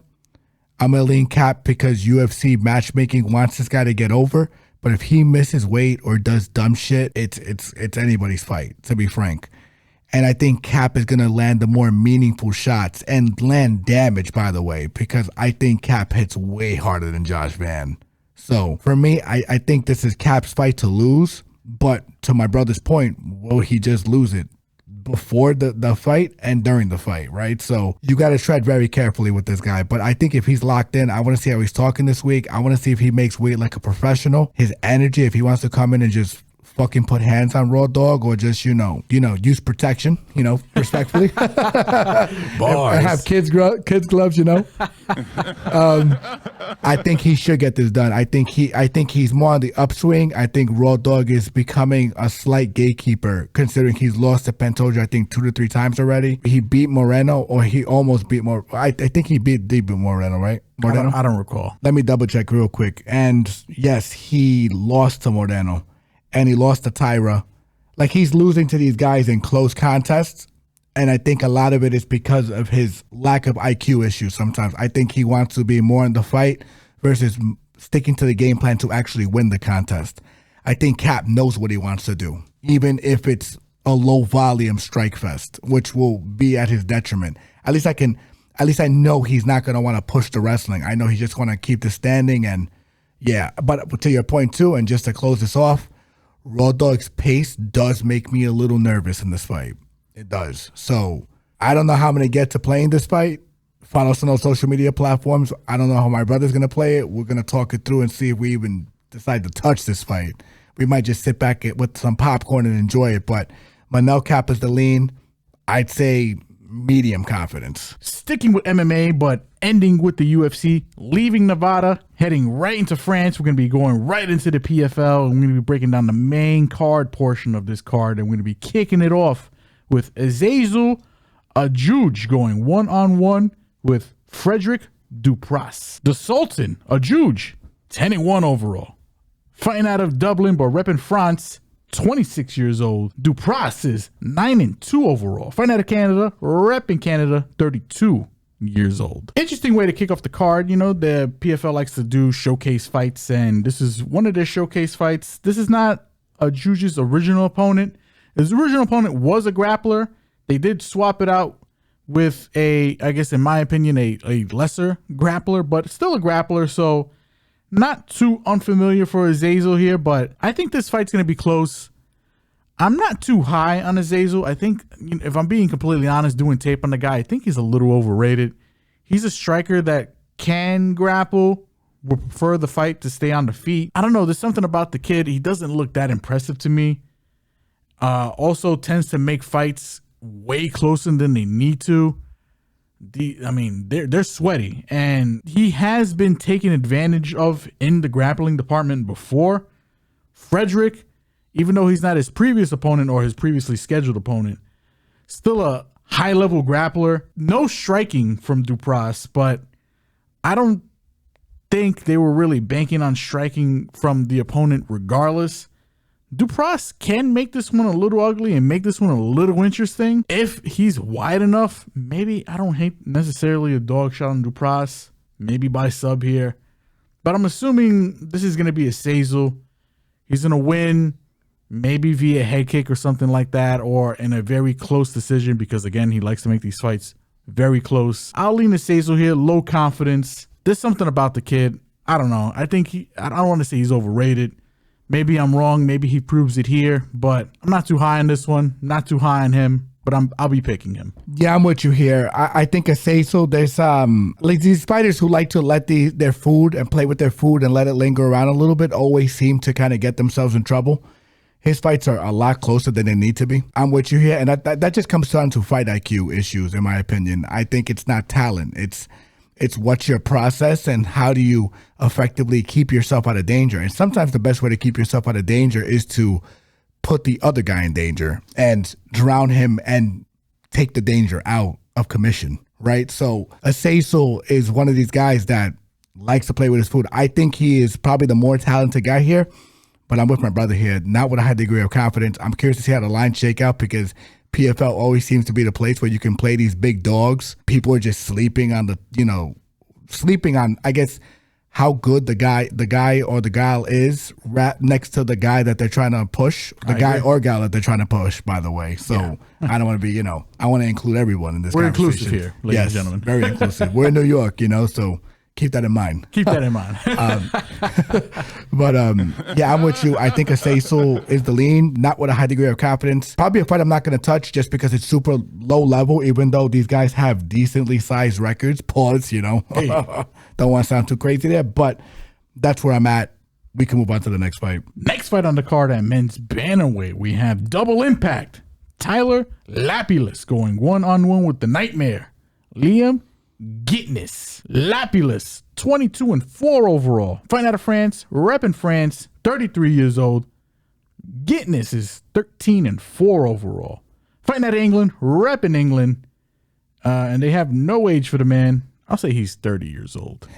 I'm going to lean Kape because UFC matchmaking wants this guy to get over. But if he misses weight or does dumb shit, it's anybody's fight, to be frank. And I think Kape is going to land the more meaningful shots and land damage, by the way, because I think Kape hits way harder than Josh Van. So for me, I think this is Kape's fight to lose. But to my brother's point, will he just lose it before the fight and during the fight, right? So you got to tread very carefully with this guy. But I think if he's locked in, I want to see how he's talking this week. I want to see if he makes weight like a professional. His energy, if he wants to come in and just fucking put hands on Raw Dog or just, use protection, respectfully. Bars. Have kids gloves, I think he should get this done. I think he's more on the upswing. I think Raw Dog is becoming a slight gatekeeper considering he's lost to Pantoja, I think 2 to 3 times already. He beat Moreno or he almost beat Moreno. I think he beat Moreno, right? Moreno? I don't recall. Let me double check real quick. And yes, he lost to Moreno. And he lost to Tyra. Like, he's losing to these guys in close contests. And I think a lot of it is because of his lack of IQ issues sometimes. I think he wants to be more in the fight versus sticking to the game plan to actually win the contest. I think Kape knows what he wants to do, even if it's a low volume strike fest, which will be at his detriment. At least I know he's not going to want to push the wrestling. I know he's just going to keep the standing. And yeah, but to your point too, and just to close this off, Raw Dog's pace does make me a little nervous in this fight. It does. So I don't know how I'm going to get to playing this fight. Follow us on those social media platforms. I don't know how my brother's going to play it. We're going to talk it through and see if we even decide to touch this fight. We might just sit back with some popcorn and enjoy it. But Manel Kape is the lean. I'd say medium confidence. Sticking with MMA, but ending with the UFC, leaving Nevada, heading right into France. We're going to be going right into the PFL, and we're going to be breaking down the main card portion of this card, and we're going to be kicking it off with Azazel Ajuj going one-on-one with Frederick Dupras. The Sultan, Ajuj, 10-1 overall. Fighting out of Dublin, but repping France, 26 years old. Dupras is 9-2 overall. Fighting out of Canada, repping Canada, 32 years old. Interesting way to kick off the card. You know, the PFL likes to do showcase fights, and this is one of their showcase fights. This is not Ajuj's original opponent. His original opponent was a grappler. They did swap it out with a, I guess in my opinion, a lesser grappler, but still a grappler. So not too unfamiliar for Azazel here, but I think this fight's going to be close. I'm not too high on Azazel. I think, if I'm being completely honest, doing tape on the guy, I think he's a little overrated. He's a striker that can grapple, would prefer the fight to stay on the feet. I don't know. There's something about the kid. He doesn't look that impressive to me. Also tends to make fights way closer than they need to. They're sweaty, and he has been taken advantage of in the grappling department before. Frederick, even though he's not his previous opponent or his previously scheduled opponent, still a high-level grappler. No striking from Dupras, but I don't think they were really banking on striking from the opponent regardless. Dupras can make this one a little ugly and make this one a little interesting. If he's wide enough, maybe I don't hate necessarily a dog shot on Dupras. Maybe by sub here. But I'm assuming this is going to be a Azazel. He's going to win maybe via head kick or something like that, or in a very close decision, because again, he likes to make these fights very close. I'll lean to Azazel here, low confidence. There's something about the kid. I don't know. I don't want to say he's overrated. Maybe I'm wrong. Maybe he proves it here, but I'm not too high on this one. Not too high on him, but I'll be picking him. Yeah, I'm with you here. I think Azazel, there's like these fighters who like to let their food and play with their food and let it linger around a little bit always seem to kind of get themselves in trouble. His fights are a lot closer than they need to be. I'm with you here, and that just comes down to fight IQ issues, in my opinion. I think it's not talent. It's what's your process and how do you effectively keep yourself out of danger. And sometimes the best way to keep yourself out of danger is to put the other guy in danger and drown him and take the danger out of commission, right? So Azazel is one of these guys that likes to play with his food. I think he is probably the more talented guy here, but I'm with my brother here, not with a high degree of confidence. I'm curious to see how the line shake out, because PFL always seems to be the place where you can play these big dogs. People are just sleeping on I guess, how good the guy or the gal is right next to the guy that they're trying to push. The guy or gal that they're trying to push, by the way. So yeah. I don't want to be, I want to include everyone in this conversation. We're inclusive here, ladies and gentlemen. Very inclusive. We're in New York, so keep that in mind. Keep that in mind. Yeah, I'm with you. I think Azazel is the lean, not with a high degree of confidence. Probably a fight I'm not going to touch just because it's super low level, even though these guys have decently sized records. Pause, Hey. Don't want to sound too crazy there, but that's where I'm at. We can move on to the next fight. Next fight on the card at men's bantamweight, we have double impact. Tyler Lapilus going one-on-one with the Nightmare, Liam Gitness. Lapilus, 22-4 overall. Fighting out of France, repping France, 33 years old. Gitness is 13-4 overall. Fighting out of England, repping England. And they have no age for the man. I'll say he's 30 years old.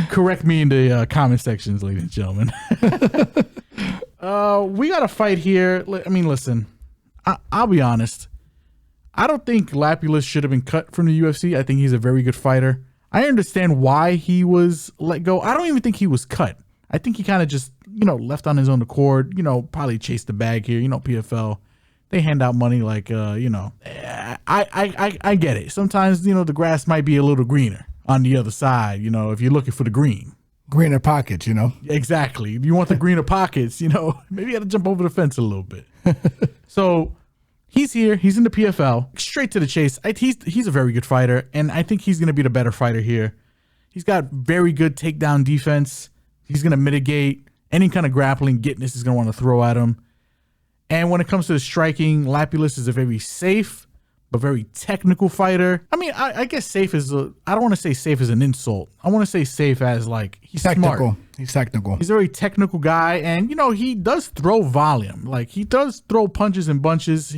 Correct me in the comment sections, ladies and gentlemen. We got a fight here. I mean, listen, I'll be honest. I don't think Lapilus should have been cut from the UFC. I think he's a very good fighter. I understand why he was let go. I don't even think he was cut. I think he kind of just, left on his own accord, probably chased the bag here. PFL, they hand out money like, I get it. Sometimes, the grass might be a little greener on the other side, if you're looking for the green. greener pockets, you know? Exactly. You want the greener pockets, you know? Maybe you had to jump over the fence a little bit. So he's here. He's in the PFL. Straight to the chase. He's a very good fighter, and I think he's going to be the better fighter here. He's got very good takedown defense. He's going to mitigate any kind of grappling Gitness is going to want to throw at him. And when it comes to the striking, Lapulus is a very safe but very technical fighter. I mean, I guess safe is I don't want to say safe as an insult. I want to say safe as like he's Technical. smart. He's technical. He's a very technical guy, and you know he does throw volume. Like he does throw punches and bunches.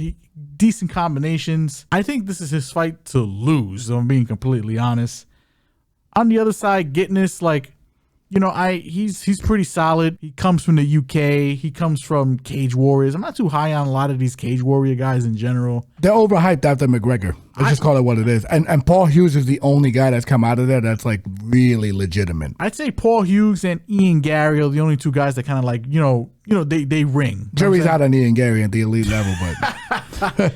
Decent combinations. I think this is his fight to lose. If I'm being completely honest. On the other side, Gitness, like, you know, he's pretty solid. He comes from the UK. He comes from Cage Warriors. I'm not too high on a lot of these Cage Warrior guys in general. They're overhyped after McGregor. Let's just call it what it is. And Paul Hughes is the only guy that's come out of there that's like really legitimate. I'd say Paul Hughes and Ian Gary are the only two guys that kind of like, you know, they ring. Jury's out on Ian Gary at the elite level, but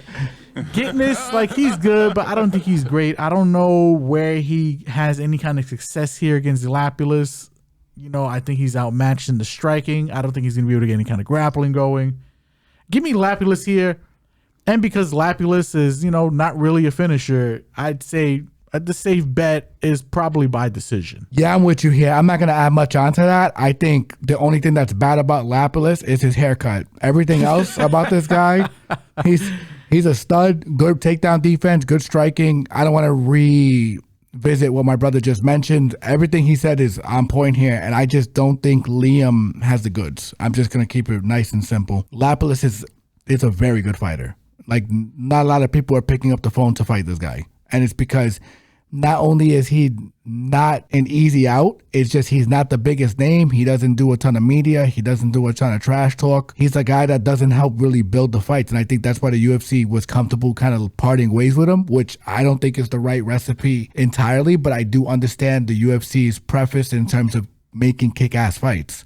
Gitness, like he's good, but I don't think he's great. I don't know where he has any kind of success here against Lapulus. You know, I think he's outmatched in the striking. I don't think he's going to be able to get any kind of grappling going. Give me Lapulus here. And because Lapulus is, you know, not really a finisher, I'd say the safe bet is probably by decision. yeah, I'm with you here. I'm not going to add much onto that. I think the only thing that's bad about Lapulus is his haircut. Everything else about this guy, he's a stud, good takedown defense, good striking. I don't want to revisit what my brother just mentioned. Everything he said is on point here, and I just don't think Liam has the goods. I'm just going to keep it nice and simple. Lapulus is a very good fighter. Like, not a lot of people are picking up the phone to fight this guy. And it's because not only is he not an easy out, it's just he's not the biggest name. He doesn't do a ton of media. He doesn't do a ton of trash talk. He's a guy that doesn't help really build the fights. And I think that's why the UFC was comfortable kind of parting ways with him, which I don't think is the right recipe entirely. But I do understand the UFC's preface in terms of making kick-ass fights.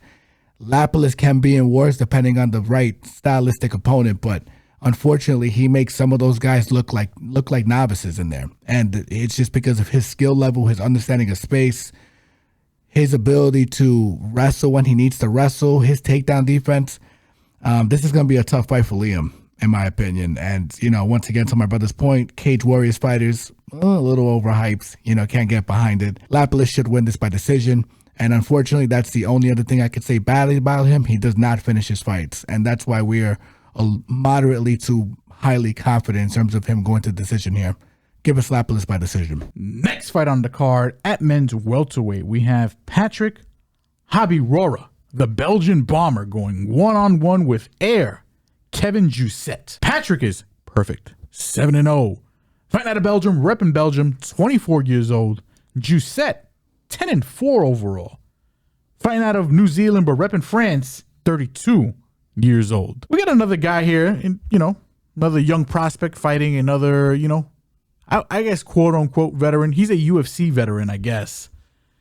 Lapulus can be in wars depending on the right stylistic opponent, but unfortunately, he makes some of those guys look like novices in there. And it's just because of his skill level, his understanding of space, his ability to wrestle when he needs to wrestle, his takedown defense. This is going to be a tough fight for Liam, in my opinion. And, you know, once again, to my brother's point, Cage Warriors fighters, a little overhyped, you know, can't get behind it. Lapulus should win this by decision. And unfortunately, that's the only other thing I could say badly about him. He does not finish his fights. And that's why we're moderately to highly confident in terms of him going to decision here. Give us Lapulus by decision. Next fight on the card at men's welterweight, we have Patrick Habirora, the Belgian bomber, going one-on-one with Air Kevin Jousset. Patrick is perfect, 7-0. Fighting out of Belgium, repping Belgium, 24 years old. Jousset, 10-4 overall. Fighting out of New Zealand, but repping France, 32 years old. We got another guy here, and you know, another young prospect fighting another, you know, I guess quote unquote veteran. He's a UFC veteran, I guess.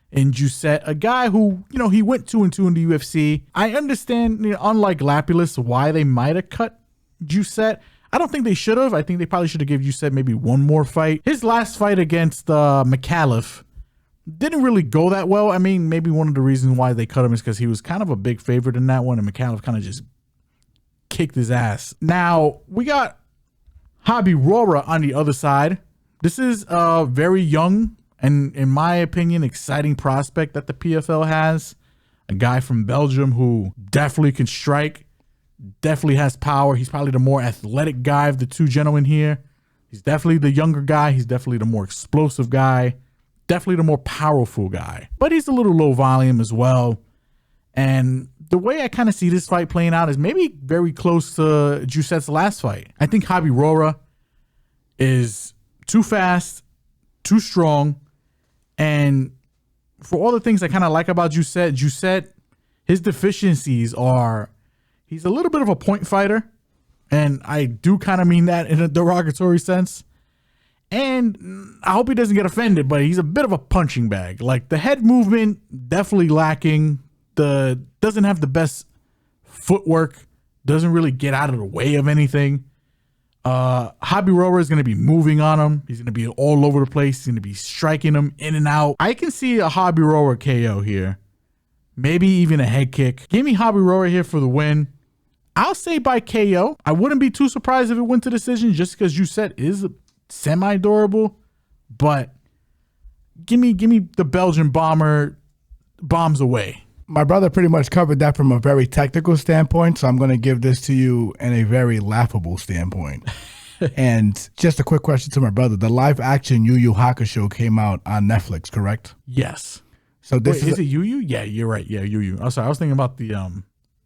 In Jousset, a guy who, you know, he went 2-2 in the UFC. I understand, you know, unlike Lapulus, why they might have cut Jousset. I don't think they should have. I think they probably should have given Jousset maybe one more fight. His last fight against Mikaelyan didn't really go that well. I mean, maybe one of the reasons why they cut him is because he was kind of a big favorite in that one, and Mikaelyan kind of just kicked his ass. Now, we got Habirora on the other side. This is a very young and, in my opinion, exciting prospect that the PFL has. A guy from Belgium who definitely can strike, definitely has power. He's probably the more athletic guy of the two gentlemen here. He's definitely the younger guy. He's definitely the more explosive guy. Definitely the more powerful guy. But he's a little low volume as well. And the way I kind of see this fight playing out is maybe very close to Jousset's last fight. I think Habirora is too fast, too strong, and for all the things I kind of like about Jousset, his deficiencies are he's a little bit of a point fighter, and I do kind of mean that in a derogatory sense. And I hope he doesn't get offended, but he's a bit of a punching bag. Like, the head movement, definitely lacking. Doesn't have the best footwork, doesn't really get out of the way of anything. Habirora is going to be moving on him. He's going to be all over the place. He's going to be striking him in and out. I can see a Habirora KO here. maybe even a head kick. Give me Royval here for the win. I'll say by KO. I wouldn't be too surprised if it went to decision just because Jousset is semi-durable. But give me the Belgian bomber bombs away. My brother pretty much covered that from a very technical standpoint, so I'm going to give this to you in a very laughable standpoint. And just a quick question to my brother. The live action Yu Yu Hakusho came out on Netflix, correct? Yes. So this is it Yu Yu? Yeah, you're right. Yeah, Yu Yu. I'm sorry. I was thinking about the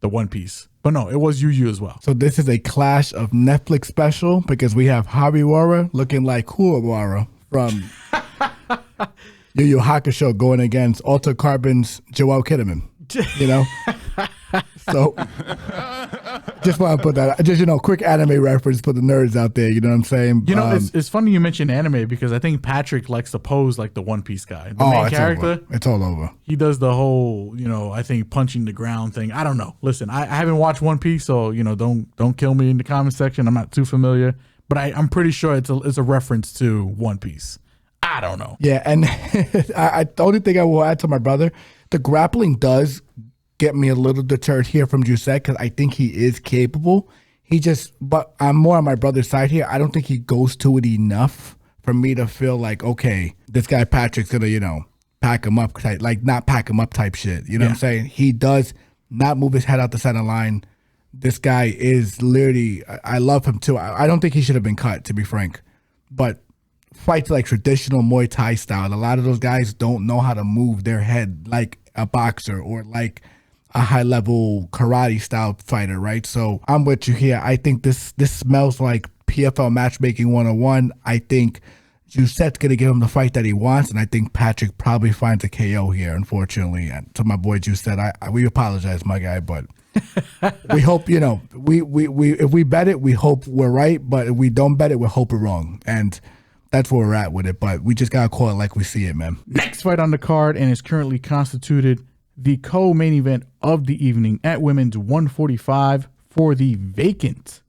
One Piece. But no, it was Yu Yu as well. So this is a Clash of Netflix special because we have Royval looking like Kuwabara from Yu Yu Hakusho going against Alter Carbon's Joel Kinnaman. You know? So just want to put that, just, quick anime reference for the nerds out there. You know what I'm saying? It's funny you mentioned anime because I think Patrick likes to pose like the One Piece guy. The main character. It's all over. He does the whole, I think punching the ground thing. I don't know. Listen, I haven't watched One Piece, so, don't kill me in the comment section. I'm not too familiar, but I'm pretty sure it's a reference to One Piece. I don't know. Yeah, and the only thing I will add to my brother, the grappling does get me a little deterred here from Jousset because I think he is capable. But I'm more on my brother's side here. I don't think he goes to it enough for me to feel like, okay, this guy Patrick's gonna, pack him up, like not pack him up type shit. You know what I'm saying? He does not move his head out the center line. This guy is literally, I love him too. I don't think he should have been cut, to be frank. But fights like traditional Muay Thai style, a lot of those guys don't know how to move their head like a boxer or like a high-level karate style fighter, right? So I'm with you here. I think this smells like PFL matchmaking 101. I think Jousset's going to give him the fight that he wants, and I think Patrick probably finds a KO here, unfortunately. And to my boy Jousset, we apologize, my guy, but we hope, we if we bet it, we hope we're right, but if we don't bet it, we hope we're wrong. And that's where we're at with it, but we just got to call it like we see it, man. Next fight on the card, and is currently constituted the co-main event of the evening at women's 145 for the vacant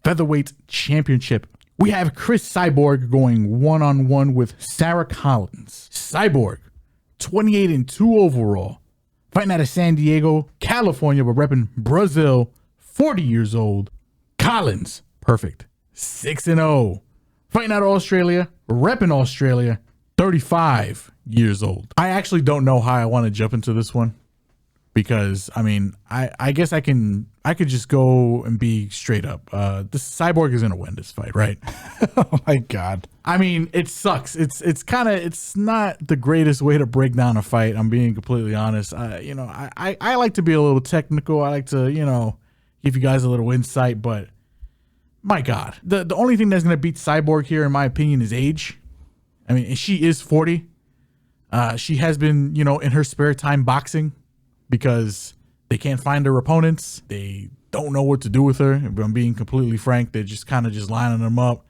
featherweight championship. We have Cris Cyborg going one-on-one with Sarah Collins. Cyborg, 28-2 overall, fighting out of San Diego, California, but repping Brazil, 40 years old. Collins, perfect, 6-0, fighting out of Australia, repping Australia, 35 years old. I actually don't know how I want to jump into this one because I guess I could just go and be straight up. This Cyborg is gonna win this fight, right? Oh my god. It sucks. It's not the greatest way to break down a fight. I'm being completely honest. I like to be a little technical. I like to, give you guys a little insight, but my god, the only thing that's gonna beat Cyborg here, in my opinion, is age. She is 40. She has been, in her spare time boxing because they can't find her opponents. They don't know what to do with her. If I'm being completely frank, they're just kind of just lining them up.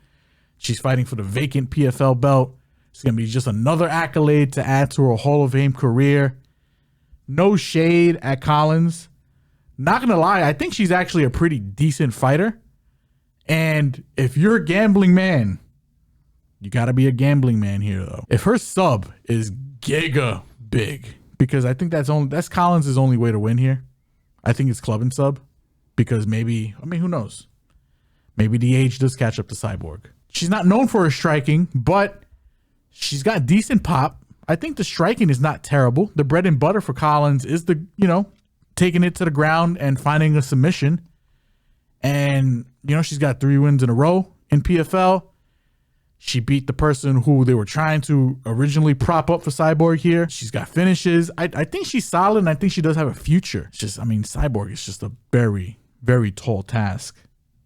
She's fighting for the vacant PFL belt. It's going to be just another accolade to add to her Hall of Fame career. No shade at Collins. Not going to lie, I think she's actually a pretty decent fighter. And if you're a gambling man, you got to be a gambling man here, though. If her sub is giga big, because I think that's Collins' only way to win here. I think it's club and sub, because who knows? Maybe the age does catch up to Cyborg. She's not known for her striking, but she's got decent pop. I think the striking is not terrible. The bread and butter for Collins is taking it to the ground and finding a submission. And, she's got 3 wins in a row in PFL. She beat the person who they were trying to originally prop up for Cyborg here. She's got finishes. I think she's solid, and I think she does have a future. It's just, Cyborg is just a very, very tall task.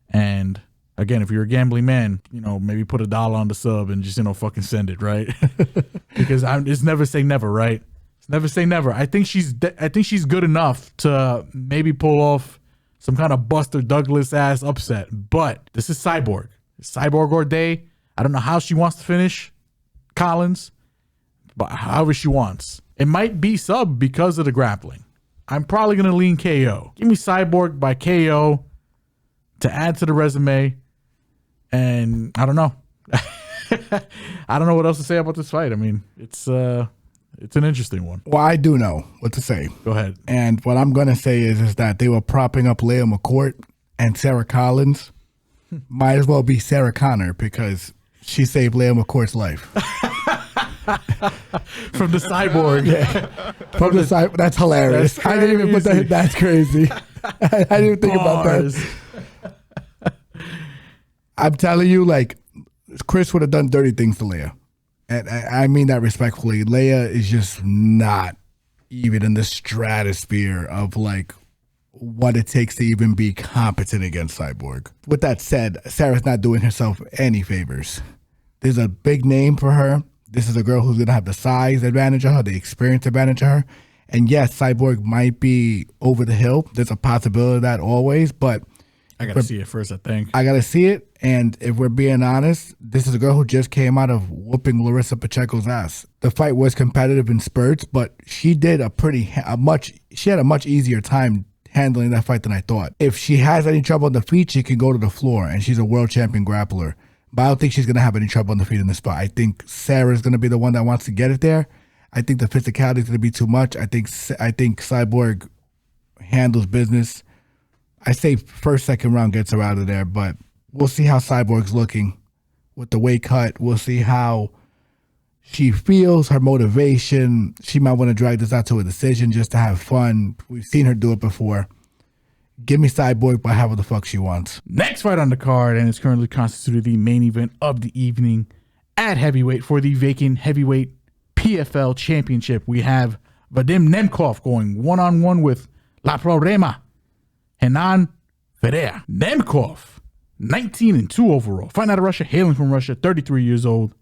And again, if you're a gambling man, maybe put $1 on the sub and just, fucking send it, right? Because it's never say never, right? It's never say never. I think she's good enough to maybe pull off some kind of Buster Douglas ass upset. But this is Cyborg. It's Cyborg or day. I don't know how she wants to finish Collins, but however she wants. It might be sub because of the grappling. I'm probably going to lean KO. Give me Cyborg by KO to add to the resume. And I don't know. I don't know what else to say about this fight. It's It's an interesting one. Well, I do know what to say. Go ahead. And what I'm going to say is that they were propping up Leah McCourt and Sarah Collins. Might as well be Sarah Connor because she saved Leah McCourt's life. From the cyborg. Yeah. From the side. That's hilarious. I didn't even put that. That's crazy. I didn't even think about that. I'm telling you, like, Chris would have done dirty things to Leah. And I mean that respectfully. Leia is just not even in the stratosphere of like what it takes to even be competent against Cyborg. With that said, Sarah's not doing herself any favors. There's a big name for her. This is a girl who's going to have the size advantage of her, the experience advantage of her. And yes, Cyborg might be over the hill. There's a possibility of that always, but I got to see it first, I think. I got to see it. And if we're being honest, this is a girl who just came out of whooping Larissa Pacheco's ass. The fight was competitive in spurts, but she did she had a much easier time handling that fight than I thought. If she has any trouble on the feet, she can go to the floor, and she's a world champion grappler. But I don't think she's going to have any trouble on the feet in this spot. I think Sarah's going to be the one that wants to get it there. I think the physicality is going to be too much. I think Cyborg handles business. I say first, second round gets her out of there, but we'll see how Cyborg's looking with the weight cut. We'll see how she feels, her motivation. She might want to drag this out to a decision just to have fun. We've seen her do it before. Give me Cyborg by however the fuck she wants. Next fight on the card, and it's currently constituted the main event of the evening at heavyweight for the vacant heavyweight PFL championship. We have Vadim Nemkov going one-on-one with La Problema, Renan Ferreira. Nemkov, 19-2 overall. Fighting out of Russia, hailing from Russia, 33 years old.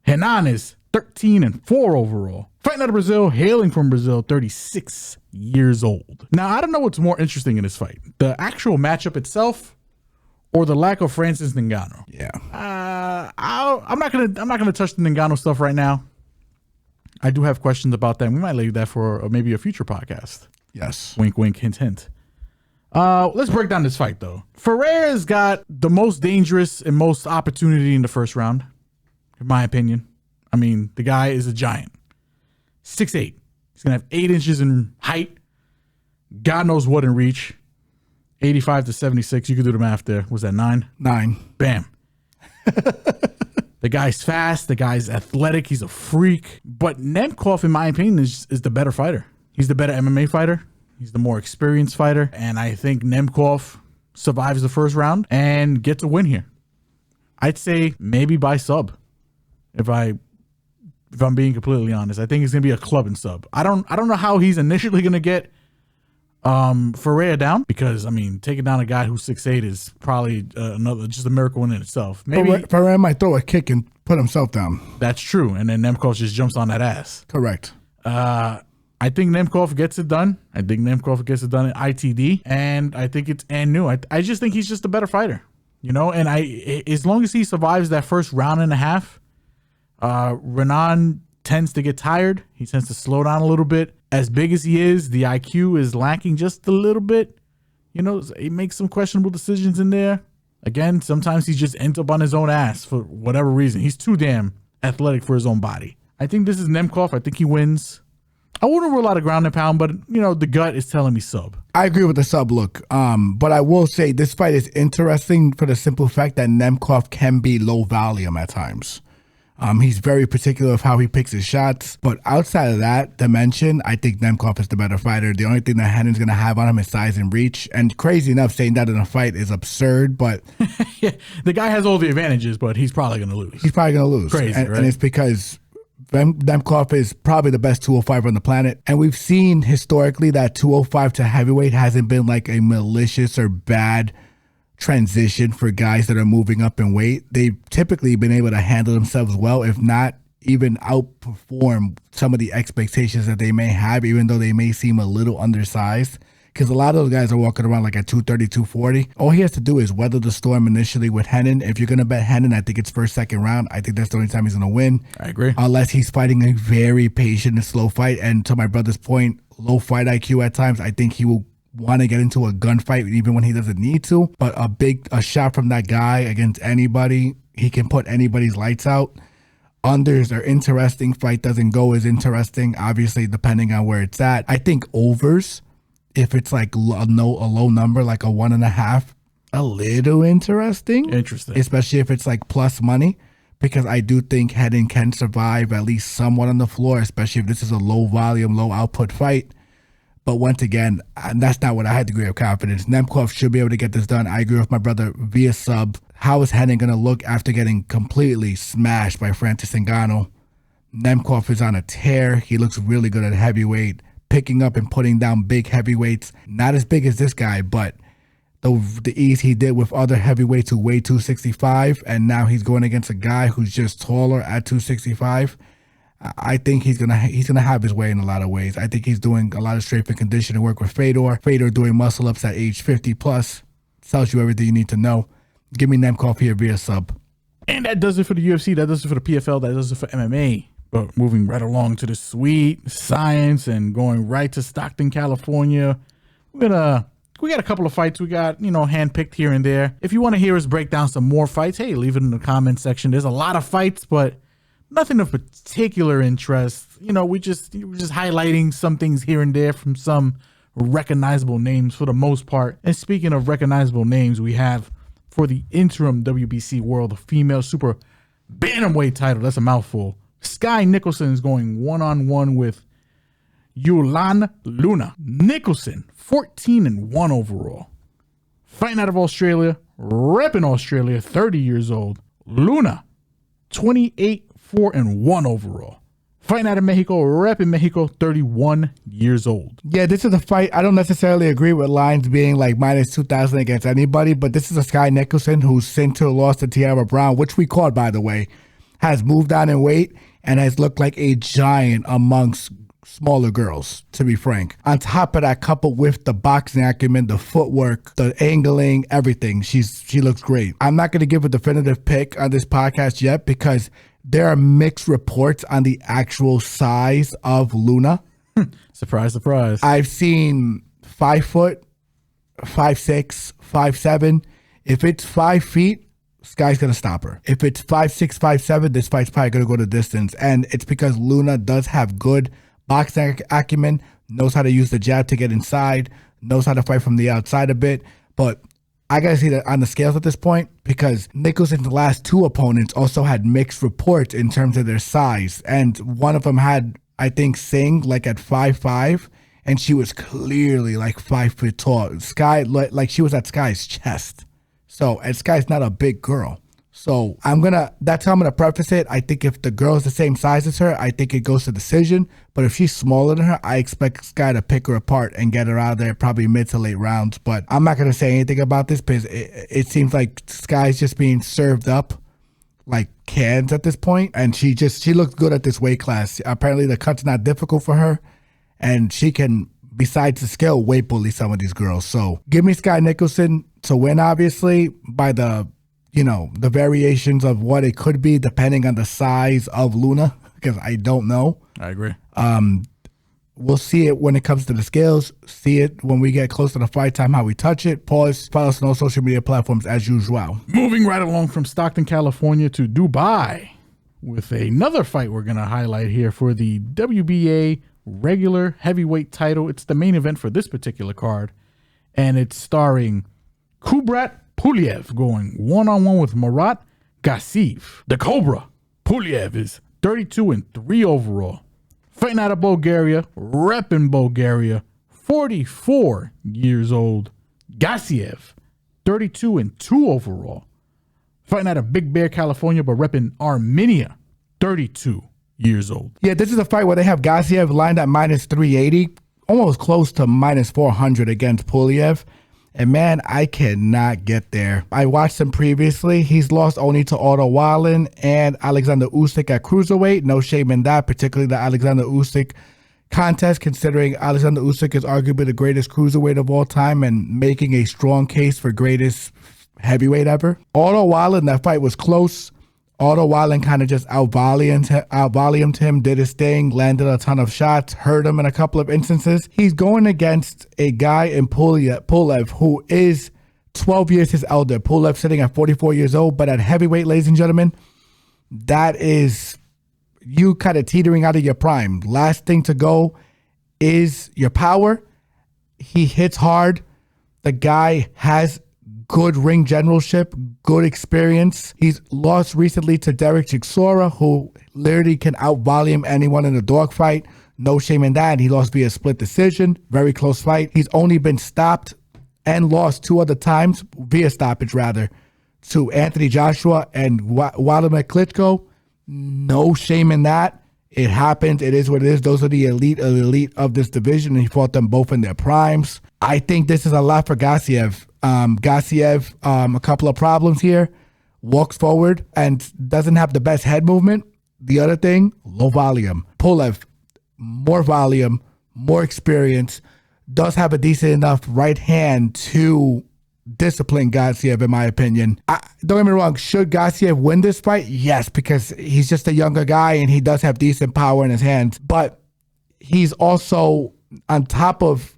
Renan is 13-4 overall. Fighting out of Brazil, hailing from Brazil, 36 years old. Now, I don't know what's more interesting in this fight. The actual matchup itself or the lack of Francis Ngannou. Yeah. I'm not gonna touch the Ngannou stuff right now. I do have questions about that. We might leave that for maybe a future podcast. Yes. Wink, wink, hint, hint. Let's break down this fight, though. Ferreira's got the most dangerous and most opportunity in the first round, in my opinion. I mean, the guy is a giant. 6'8". He's going to have 8 inches in height. God knows what in reach. 85 to 76. You could do the math there. Was that 9? 9. Bam. The guy's fast. The guy's athletic. He's a freak. But Nemkov, in my opinion, is the better fighter. He's the better MMA fighter. He's the more experienced fighter. And I think Nemkov survives the first round and gets a win here. I'd say maybe by sub. If I'm being completely honest, I think it's gonna be a clubbing sub. I don't know how he's initially gonna get Ferreira down, because I mean, taking down a guy who's 6'8" is probably just a miracle in itself. Maybe Ferreira might throw a kick and put himself down. That's true, and then Nemkov just jumps on that ass. Correct. I think Nemkov gets it done. I think Nemkov gets it done at ITD, and I think it's new. I just think he's just a better fighter, you know. And as long as he survives that first round and a half. Renan tends to get tired. He tends to slow down a little bit. As big as he is, the IQ is lacking just a little bit. You know, he makes some questionable decisions in there. Again, sometimes he just ends up on his own ass for whatever reason. He's too damn athletic for his own body. I think this is Nemkov. I think he wins. I wouldn't rule out a ground and pound, but, you know, the gut is telling me sub. I agree with the sub look. But I will say this fight is interesting for the simple fact that Nemkov can be low volume at times. He's very particular of how he picks his shots. But outside of that dimension, I think Nemkov is the better fighter. The only thing that Renan's going to have on him is size and reach. And crazy enough, saying that in a fight is absurd, but... Yeah, the guy has all the advantages, but he's probably going to lose. He's probably going to lose. Crazy, right? And it's because Nemkov is probably the best 205 on the planet. And we've seen historically that 205 to heavyweight hasn't been like a malicious or bad transition for guys that are moving up in weight. They've typically been able to handle themselves well, if not even outperform some of the expectations that they may have, even though they may seem a little undersized. Because a lot of those guys are walking around like at 230, 240. All he has to do is weather the storm initially with Renan. If you're going to bet Renan, I think it's first, second round. I think that's the only time he's going to win. I agree. Unless he's fighting a very patient and slow fight. And to my brother's point, low fight IQ at times, I think he will want to get into a gunfight even when he doesn't need to. But a shot from that guy against anybody, he can put anybody's lights out. Unders are interesting. Fight doesn't go as interesting, obviously, depending on where it's at. I think overs, if it's like a low number, like a 1.5, a little interesting. Especially if it's like plus money, because I do think Hedin can survive at least somewhat on the floor, especially if this is a low volume, low output fight. But once again, that's not what I had degree of confidence. Nemkov should be able to get this done. I agree with my brother via sub. How is Hedin going to look after getting completely smashed by Francis Ngannou? Nemkov is on a tear. He looks really good at heavyweight, picking up and putting down big heavyweights. Not as big as this guy, but the ease he did with other heavyweights who weigh 265, and now he's going against a guy who's just taller at 265. I think he's gonna have his way in a lot of ways. I think he's doing a lot of strength and conditioning work with Fedor. Fedor doing muscle ups at age 50 plus tells you everything you need to know. Give me Nemkov here via sub. And that does it for the UFC. That does it for the PFL. That does it for MMA. But moving right along to the sweet science and going right to Stockton, California, we got a couple of fights we got, handpicked here and there. If you want to hear us break down some more fights, hey, leave it in the comment section. There's a lot of fights, but nothing of particular interest. We're just highlighting some things here and there from some recognizable names for the most part. And speaking of recognizable names, we have for the interim WBC World Female Super Bantamweight title. That's a mouthful. Skye Nicolson is going one-on-one with Yulan Luna. Nicholson, 14-1 overall. Fighting out of Australia, repping Australia, 30 years old. Luna, 28-4-1 overall. Fighting out of Mexico, repping Mexico, 31 years old. Yeah, this is a fight. I don't necessarily agree with lines being like minus 2,000 against anybody, but this is a Skye Nicolson who's since lost to Tiara Brown, which we caught, by the way, has moved down in weight and has looked like a giant amongst smaller girls, to be frank. On top of that, coupled with the boxing acumen, the footwork, the angling, everything, she looks great. I'm not going to give a definitive pick on this podcast yet because there are mixed reports on the actual size of Luna. Surprise, surprise. I've seen 5 foot, 5'6", 5'7". If it's 5 feet, Skye's going to stop her. If it's 5'6", 5'7", this fight's probably going to go the distance. And it's because Luna does have good boxing acumen, knows how to use the jab to get inside, knows how to fight from the outside a bit. But I got to see that on the scales at this point because Nicholson's last 2 opponents also had mixed reports in terms of their size. And one of them had, I think, Singh like at 5'5", and she was clearly like 5 foot tall. Skye, like she was at Skye's chest. So, and Skye's not a big girl. So that's how I'm going to preface it. I think if the girl's the same size as her, I think it goes to decision. But if she's smaller than her, I expect Skye to pick her apart and get her out of there probably mid to late rounds. But I'm not going to say anything about this because it seems like Skye's just being served up like cans at this point. And she looks good at this weight class. Apparently the cut's not difficult for her. And she can, besides the skill, weight bully some of these girls. So give me Skye Nicolson to win, obviously, by the variations of what it could be depending on the size of Luna, because I don't know. I agree. We'll see it when it comes to the scales. See it when we get close to the fight time, how we touch it. Pause. Follow us on all social media platforms as usual. Moving right along from Stockton, California to Dubai with another fight we're going to highlight here for the WBA regular heavyweight title. It's the main event for this particular card, and it's starring Kubrat Pulev going one-on-one with Marat Gassiv. The Cobra Pulev is 32-3 overall. Fighting out of Bulgaria, repping Bulgaria, 44 years old. Gassiev, 32-2 overall. Fighting out of Big Bear, California, but repping Armenia, 32 years old. Yeah, this is a fight where they have Gassiev lined at minus 380, almost close to minus 400 against Pulev. And man, I cannot get there. I watched him previously. He's lost only to Otto Wallin and Alexander Usyk at cruiserweight. No shame in that, particularly the Alexander Usyk contest, considering Alexander Usyk is arguably the greatest cruiserweight of all time and making a strong case for greatest heavyweight ever. Otto Wallin, that fight was close. Otto Wallin kind of just out-volumed him, did his thing, landed a ton of shots, hurt him in a couple of instances. He's going against a guy in Pulev who is 12 years his elder. Pulev sitting at 44 years old, but at heavyweight, ladies and gentlemen, that is you kind of teetering out of your prime. Last thing to go is your power. He hits hard. The guy has good ring generalship, good experience. He's lost recently to Derek Chisora, who literally can out-volume anyone in a dogfight. No shame in that. He lost via split decision. Very close fight. He's only been stopped and lost 2 other times, via stoppage rather, to Anthony Joshua and Vladimir Klitschko. No shame in that. It happens. It is what it is. Those are the elite of this division, and he fought them both in their primes. I think this is a lot for Gassiev. Gassiev, a couple of problems here. Walks forward and doesn't have the best head movement. The other thing, low volume. Pulev, more volume, more experience, does have a decent enough right hand to discipline Gassiev, in my opinion. Don't get me wrong, should Gassiev win this fight? Yes, because he's just a younger guy and he does have decent power in his hands. But he's also, on top of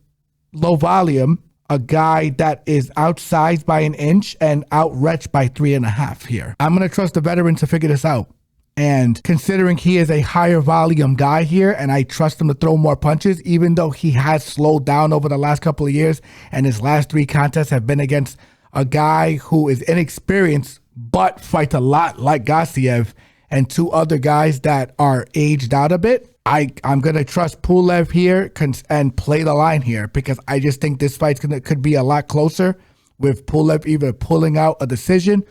low volume, a guy that is outsized by an inch and outretched by 3.5 here. I'm going to trust the veteran to figure this out. And considering he is a higher volume guy here, and I trust him to throw more punches, even though he has slowed down over the last couple of years, and his last 3 contests have been against a guy who is inexperienced, but fights a lot like Gassiev, and 2 other guys that are aged out a bit. I'm going to trust Pulev here and play the line here, because I just think this fight could be a lot closer, with Pulev either pulling out a decision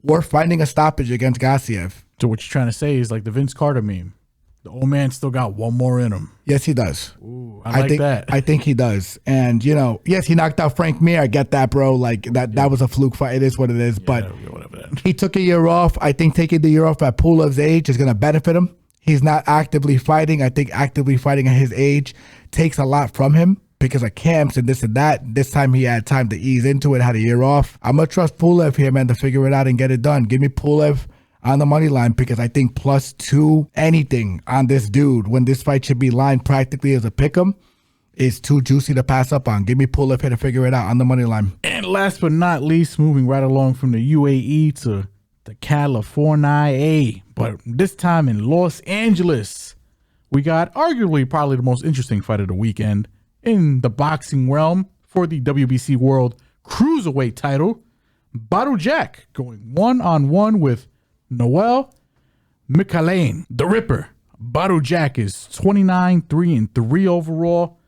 or finding a stoppage against Gassiev. So what you're trying to say is like the Vince Carter meme. The old man still got one more in him. Yes, he does. Ooh, I like that. I think he does. And, yes, he knocked out Frank Mir. I get that, bro. Like, that was a fluke fight. It is what it is. Yeah, but he took a year off. I think taking the year off at Pulev's age is going to benefit him. He's not actively fighting. I think actively fighting at his age takes a lot from him because of camps and this and that. This time he had time to ease into it, had a year off. I'm going to trust Pulev here, man, to figure it out and get it done. Give me Pulev on the money line, because I think +2 anything on this dude when this fight should be lined practically as a pick'em is too juicy to pass up on. Give me Pulev here to figure it out on the money line. And last but not least, moving right along from the UAE to the California, but this time in Los Angeles, we got arguably probably the most interesting fight of the weekend in the boxing realm for the WBC World Cruiserweight title. Badou Jack going 1-on-1 with Noel Mikaelyan, the Ripper. Badou Jack is 29-3-3 overall.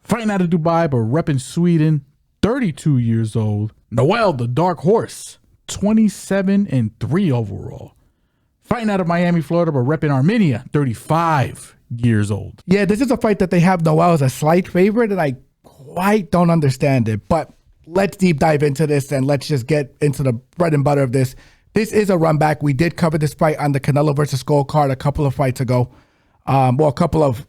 Fighting out of Dubai, but repping Sweden, 32 years old. Noel, the Dark Horse, 27-3 overall. Fighting out of Miami, Florida, but repping Armenia, 35 years old. Yeah, this is a fight that they have Noel as a slight favorite, and I quite don't understand it. But let's deep dive into this, and let's just get into the bread and butter of this. This is a run back. We did cover this fight on the Canelo versus Skull card a couple of fights ago. A couple of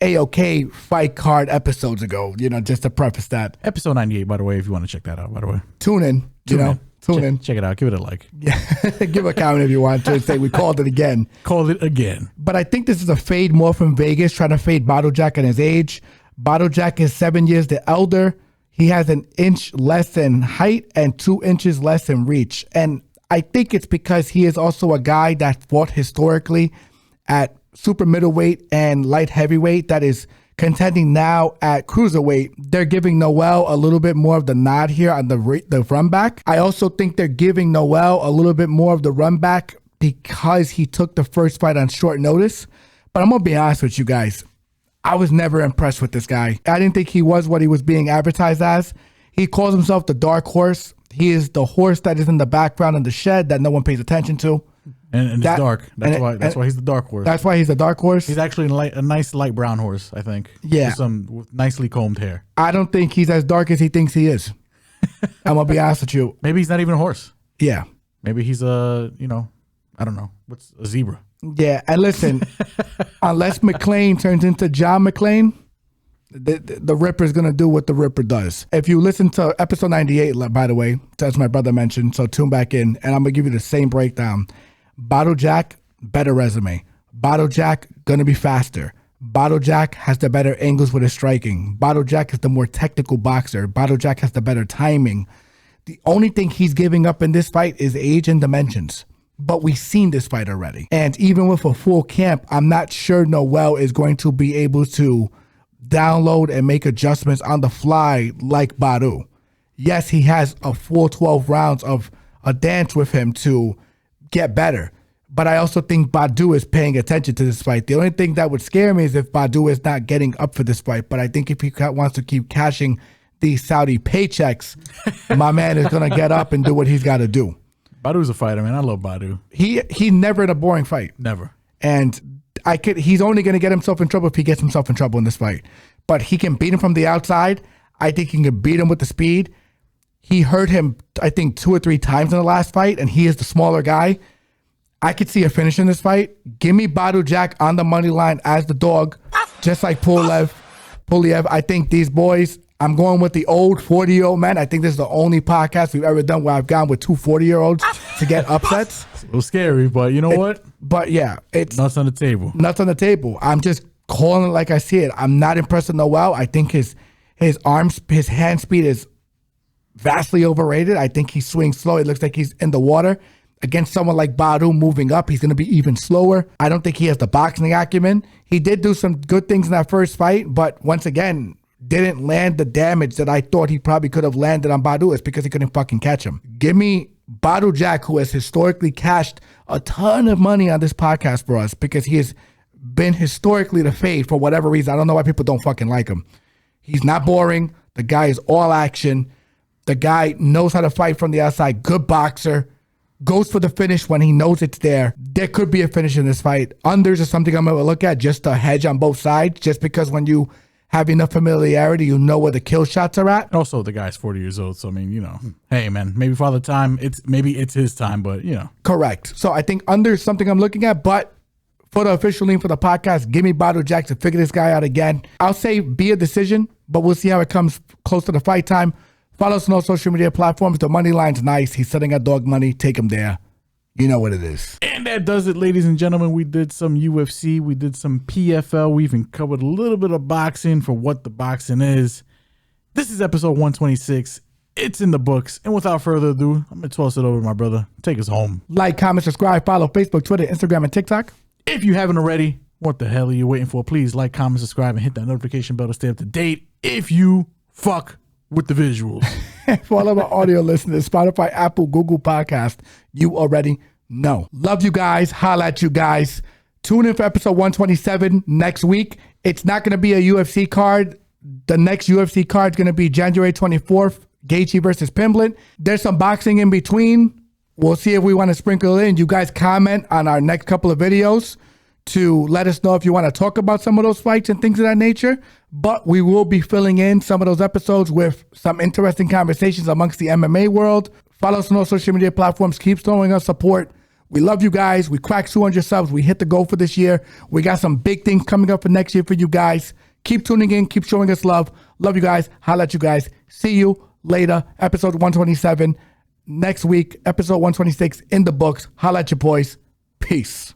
AOK fight card episodes ago, just to preface that. Episode 98, by the way, if you want to check that out, by the way. Tune in. Tune in. Check it out. Give it a like. Yeah. Give a comment if you want to say we called it again. Called it again. But I think this is a fade more from Vegas, trying to fade Badou Jack and his age. Badou Jack is 7 years the elder. He has an inch less in height and 2 inches less in reach. And I think it's because he is also a guy that fought historically at super middleweight and light heavyweight that is contending now at cruiserweight. They're giving Noel a little bit more of the nod here on the run back. I also think they're giving Noel a little bit more of the run back because he took the first fight on short notice. But I'm going to be honest with you guys. I was never impressed with this guy. I didn't think he was what he was being advertised as. He calls himself the Dark Horse. He is the horse that is in the background in the shed that no one pays attention to. And it's dark. That's why he's the Dark Horse. That's why he's the Dark Horse. He's actually a nice light brown horse, I think. Yeah. With nicely combed hair. I don't think he's as dark as he thinks he is. I'm going to be honest with you. Maybe he's not even a horse. Yeah. Maybe he's I don't know. What's a zebra? Yeah. And listen, unless McClane turns into John McClane, the Ripper's going to do what the Ripper does. If you listen to episode 98, by the way, that's my brother mentioned, so tune back in, and I'm going to give you the same breakdown. Badou Jack, better resume. Badou Jack, going to be faster. Badou Jack has the better angles with his striking. Badou Jack is the more technical boxer. Badou Jack has the better timing. The only thing he's giving up in this fight is age and dimensions. but we've seen this fight already. And even with a full camp, I'm not sure Noel is going to be able to download and make adjustments on the fly like Badou. Yes, he has a full 12 rounds of a dance with him to get better. But I also think Badou is paying attention to this fight. The only thing that would scare me is if Badou is not getting up for this fight. But I think if he wants to keep cashing these Saudi paychecks, my man is going to get up and do what he's got to do. Badou's a fighter, man. I love Badou. He's never in a boring fight. Never. And he's only going to get himself in trouble if he gets himself in trouble in this fight. But he can beat him from the outside. I think he can beat him with the speed. He hurt him, I think, 2 or 3 times in the last fight, and he is the smaller guy. I could see a finish in this fight. Give me Badou Jack on the money line as the dog, just like Pulev. I think these boys, I'm going with the old 40-year-old men. I think this is the only podcast we've ever done where I've gone with 2 40-year-olds to get upsets. It's a little scary, but you know what? But yeah, it's nuts on the table. Nuts on the table. I'm just calling it like I see it. I'm not impressed with Noel. I think his hand speed is vastly overrated. I think he swings slow. It looks like he's in the water. Against someone like Badou moving up, he's going to be even slower. I don't think he has the boxing acumen. He did do some good things in that first fight, but once again, didn't land the damage that I thought he probably could have landed on Badou. It's because he couldn't fucking catch him. Give me Badou Jack, who has historically cashed a ton of money on this podcast for us because he has been historically the fade for whatever reason. I don't know why people don't fucking like him. He's not boring. The guy is all action. The guy knows how to fight from the outside. Good boxer. Goes for the finish when he knows it's there. There could be a finish in this fight. Unders is something I'm going to look at just to hedge on both sides, just because when you have enough familiarity, you know where the kill shots are at. Also, the guy's 40 years old, so I mean, hey man, maybe Father Time, maybe it's his time, but Correct. So I think under is something I'm looking at, but for the official lean for the podcast, give me Badou Jack to figure this guy out again. I'll say be a decision, but we'll see how it comes close to the fight time. Follow us on all social media platforms. The money line's nice. He's setting at dog money. Take him there. You know what it is. And that does it, ladies and gentlemen. We did some UFC. We did some PFL. We even covered a little bit of boxing for what the boxing is. This is episode 126. It's in the books. And without further ado, I'm going to toss it over to my brother. Take us home. Like, comment, subscribe, follow Facebook, Twitter, Instagram, and TikTok. If you haven't already, what the hell are you waiting for? Please like, comment, subscribe, and hit that notification bell to stay up to date. If you fuck with the visuals. For all of our audio listeners, Spotify, Apple, Google Podcast, you already know. Love you guys. Holla at you guys. Tune in for episode 127 next week. It's not going to be a UFC card. The next UFC card is going to be January 24th, Gaethje versus Pimblett. There's some boxing in between. We'll see if we want to sprinkle in. You guys comment on our next couple of videos to let us know if you want to talk about some of those fights and things of that nature. But we will be filling in some of those episodes with some interesting conversations amongst the MMA world. Follow us on all social media platforms. Keep showing us support. We love you guys. We cracked 200 subs. We hit the goal for this year. We got some big things coming up for next year for you guys. Keep tuning in. Keep showing us love. Love you guys. Holla at you guys. See you later. Episode 127. Next week, episode 126 in the books. Holla at you boys. Peace.